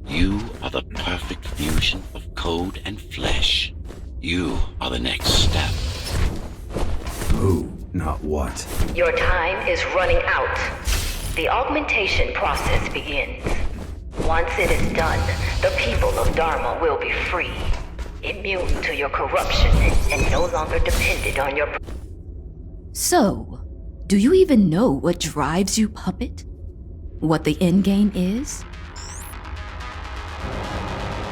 You are the perfect fusion of code and flesh. You are the next step. Who, not what. Your time is running out. The augmentation process begins. Once it is done, the people of Dharma will be free, immune to your corruption, and no longer dependent on your... So, do you even know what drives you, puppet? What the endgame is?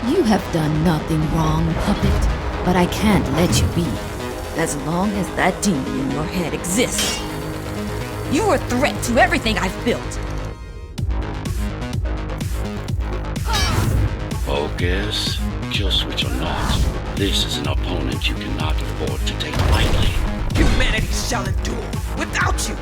You have done nothing wrong, puppet, but I can't let you be. As long as that demon in your head exists. You are a threat to everything I've built. Focus. Kill switch or not, this is an opponent you cannot afford to take lightly. Humanity shall endure without you!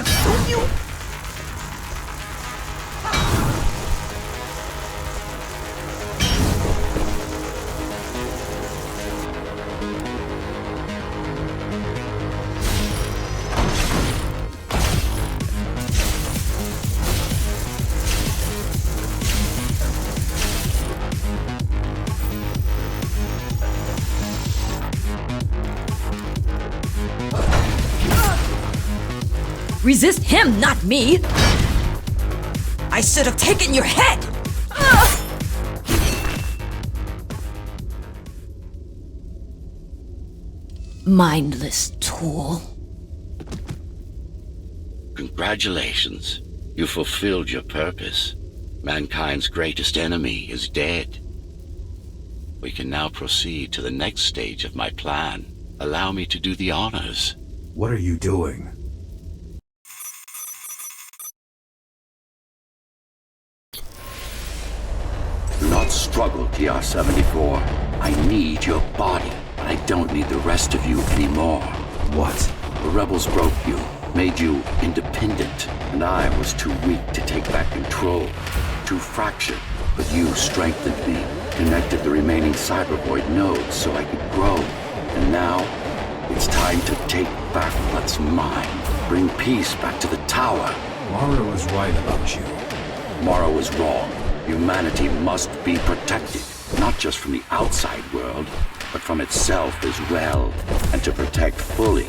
consume you? Resist him, not me! I should have taken your head! Mindless tool. Congratulations. You fulfilled your purpose. Mankind's greatest enemy is dead. We can now proceed to the next stage of my plan. Allow me to do the honors. What are you doing? Do not struggle, TR-74. I need your body, but I don't need the rest of you anymore. What? The rebels broke you, made you independent, and I was too weak to take back control. Too fractured, but you strengthened me, connected the remaining cybervoid nodes so I could grow. And now, it's time to take back what's mine. Bring peace back to the tower. Mara was right about you. Mara was wrong. Humanity must be protected, not just from the outside world, but from itself as well. And to protect fully,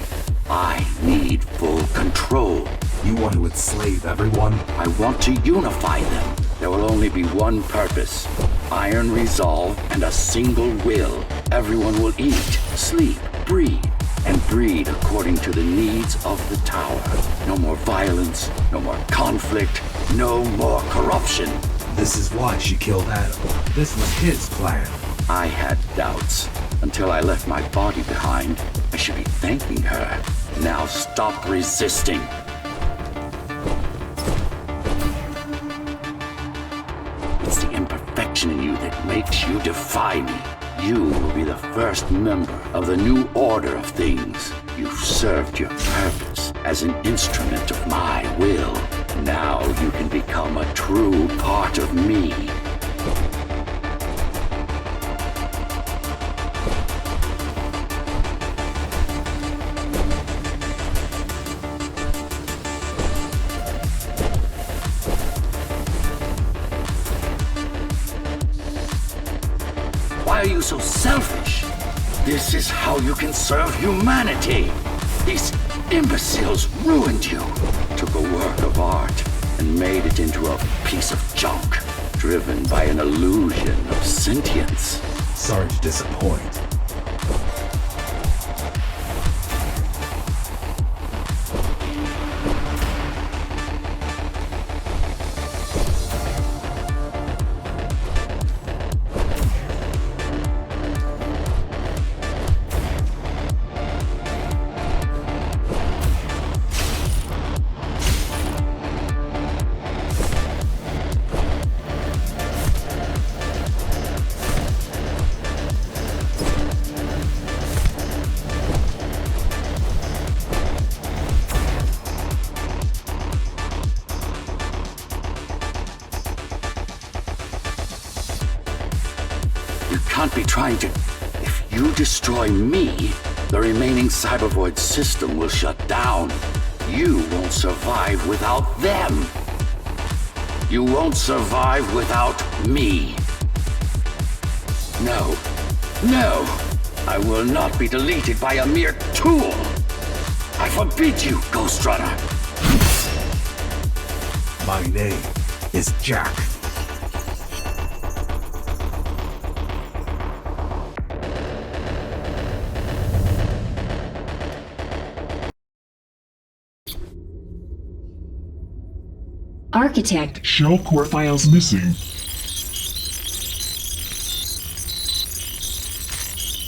I need full control. You want to enslave everyone? I want to unify them. There will only be one purpose. Iron resolve and a single will. Everyone will eat, sleep, breathe, and breed according to the needs of the tower. No more violence, no more conflict, no more corruption. This is why she killed Adam. This was his plan. I had doubts. Until I left my body behind, I should be thanking her. Now stop resisting. It's the imperfection in you that makes you defy me. You will be the first member of the new order of things. You've served your purpose as an instrument of my will. Now you can become a true part of me. Why are you so selfish? This is how you can serve humanity. These imbeciles ruined you. Took a work of art and made it into a piece of junk, driven by an illusion of sentience. Sorry to disappoint. You can't be trying to... If you destroy me, the remaining cybervoid system will shut down. You won't survive without them. You won't survive without me. No. No! I will not be deleted by a mere tool! I forbid you, Ghostrunner! My name is Jack. Architect. Shell core files missing.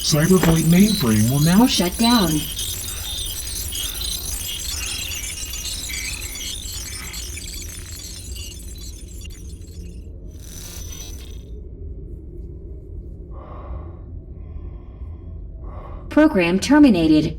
Cybervoid mainframe will now Shut down. Program terminated.